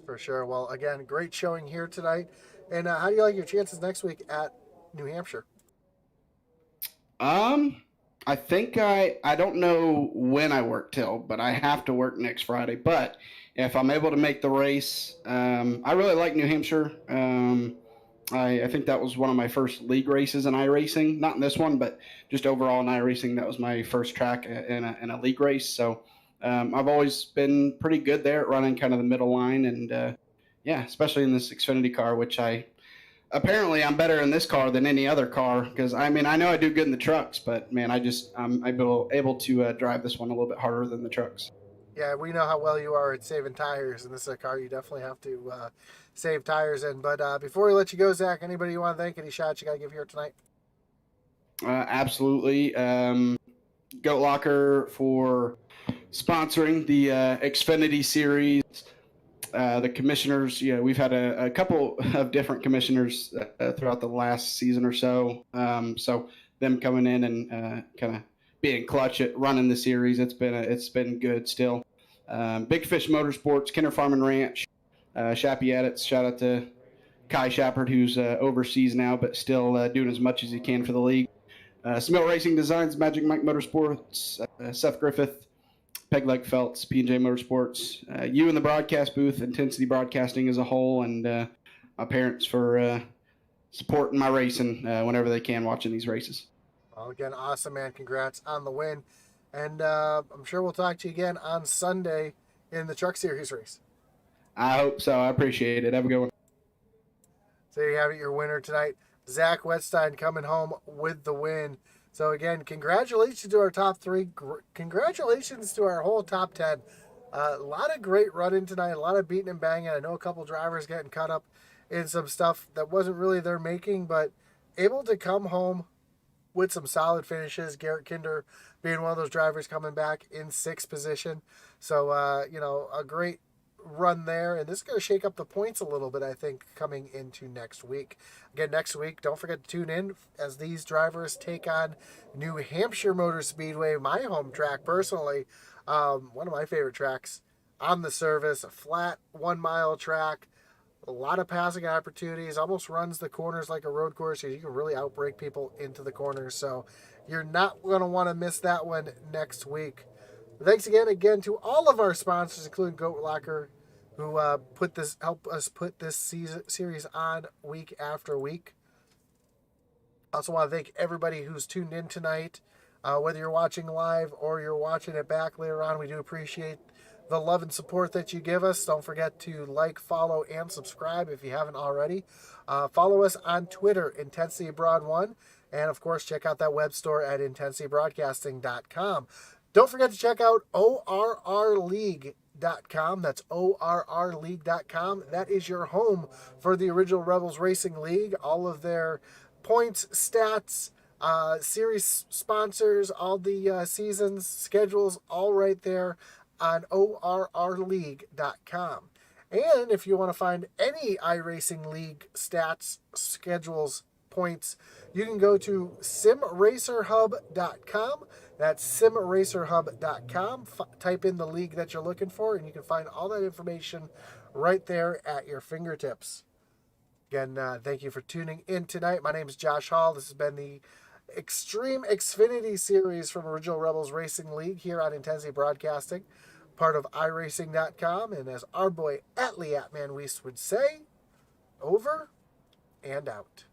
For sure. Well, again, great showing here tonight. And how do you like your chances next week at New Hampshire? I think I don't know when I work till, but I have to work next Friday. But if I'm able to make the race, I really like New Hampshire. I think that was one of my first league races in iRacing. Not in this one, but just overall in iRacing, that was my first track in a league race. So I've always been pretty good there at running kind of the middle line. And yeah, especially in this Xfinity car, which apparently I'm better in this car than any other car. Because, I mean, I know I do good in the trucks, but, man, I'm able to drive this one a little bit harder than the trucks. Yeah, we know how well you are at saving tires, and this is a car you definitely have to save tires in. But before we let you go, Zach, anybody you want to thank, any shots you got to give here tonight? Absolutely. Goat Locker for sponsoring the Xfinity series. The commissioners, we've had a couple of different commissioners throughout the last season or so. So them coming in and kind of being clutch at running the series, it's been good still. Big Fish Motorsports, Kinder Farm and Ranch, Shappy Edits. Shout out to Kai Shepard, who's overseas now, but still doing as much as he can for the league. Smil Racing Designs, Magic Mike Motorsports, Seth Griffith, Peg Leg Felts, P&J Motorsports, you in the broadcast booth, Intensity Broadcasting as a whole, and my parents for supporting my racing whenever they can, watching these races. Well, again, awesome, man. Congrats on the win. And I'm sure we'll talk to you again on Sunday in the Truck Series race. I hope so. I appreciate it. Have a good one. So there you have it, your winner tonight. Zach Wetstein coming home with the win. So again, congratulations to our top three. Congratulations to our whole top 10. A lot of great running tonight. A lot of beating and banging. I know a couple drivers getting caught up in some stuff that wasn't really their making, but able to come home with some solid finishes. Garrett Kinder being one of those drivers coming back in 6th position. So, a great run there. And this is going to shake up the points a little bit, I think, coming into next week. Again, next week, don't forget to tune in as these drivers take on New Hampshire Motorspeedway, my home track personally. One of my favorite tracks on the service, a flat 1-mile track. A lot of passing opportunities, almost runs the corners like a road course. You can really outbrake people into the corners. So you're not going to want to miss that one next week. Thanks again to all of our sponsors, including Goat Locker, who help us put this series on week after week. I also want to thank everybody who's tuned in tonight. Whether you're watching live or you're watching it back later on, we do appreciate the love and support that you give us. Don't forget to like, follow, and subscribe if you haven't already. Follow us on Twitter, IntensityBroad1, and of course, check out that web store at intensitybroadcasting.com. Don't forget to check out ORRLeague.com. That's ORRLeague.com. That is your home for the Original Rebels Racing League. All of their points, stats, series sponsors, all the seasons, schedules, all right there on ORRLeague.com. And if you want to find any iRacing League stats, schedules, points, you can go to simracerhub.com. That's simracerhub.com. Type in the league that you're looking for, and you can find all that information right there at your fingertips. Again, thank you for tuning in tonight. My name is Josh Hall. This has been the Xtreme Xfinity series from Original Rebels Racing League here on Intensity Broadcasting, part of iRacing.com. And as our boy Atlee Atman Weiss would say, over and out.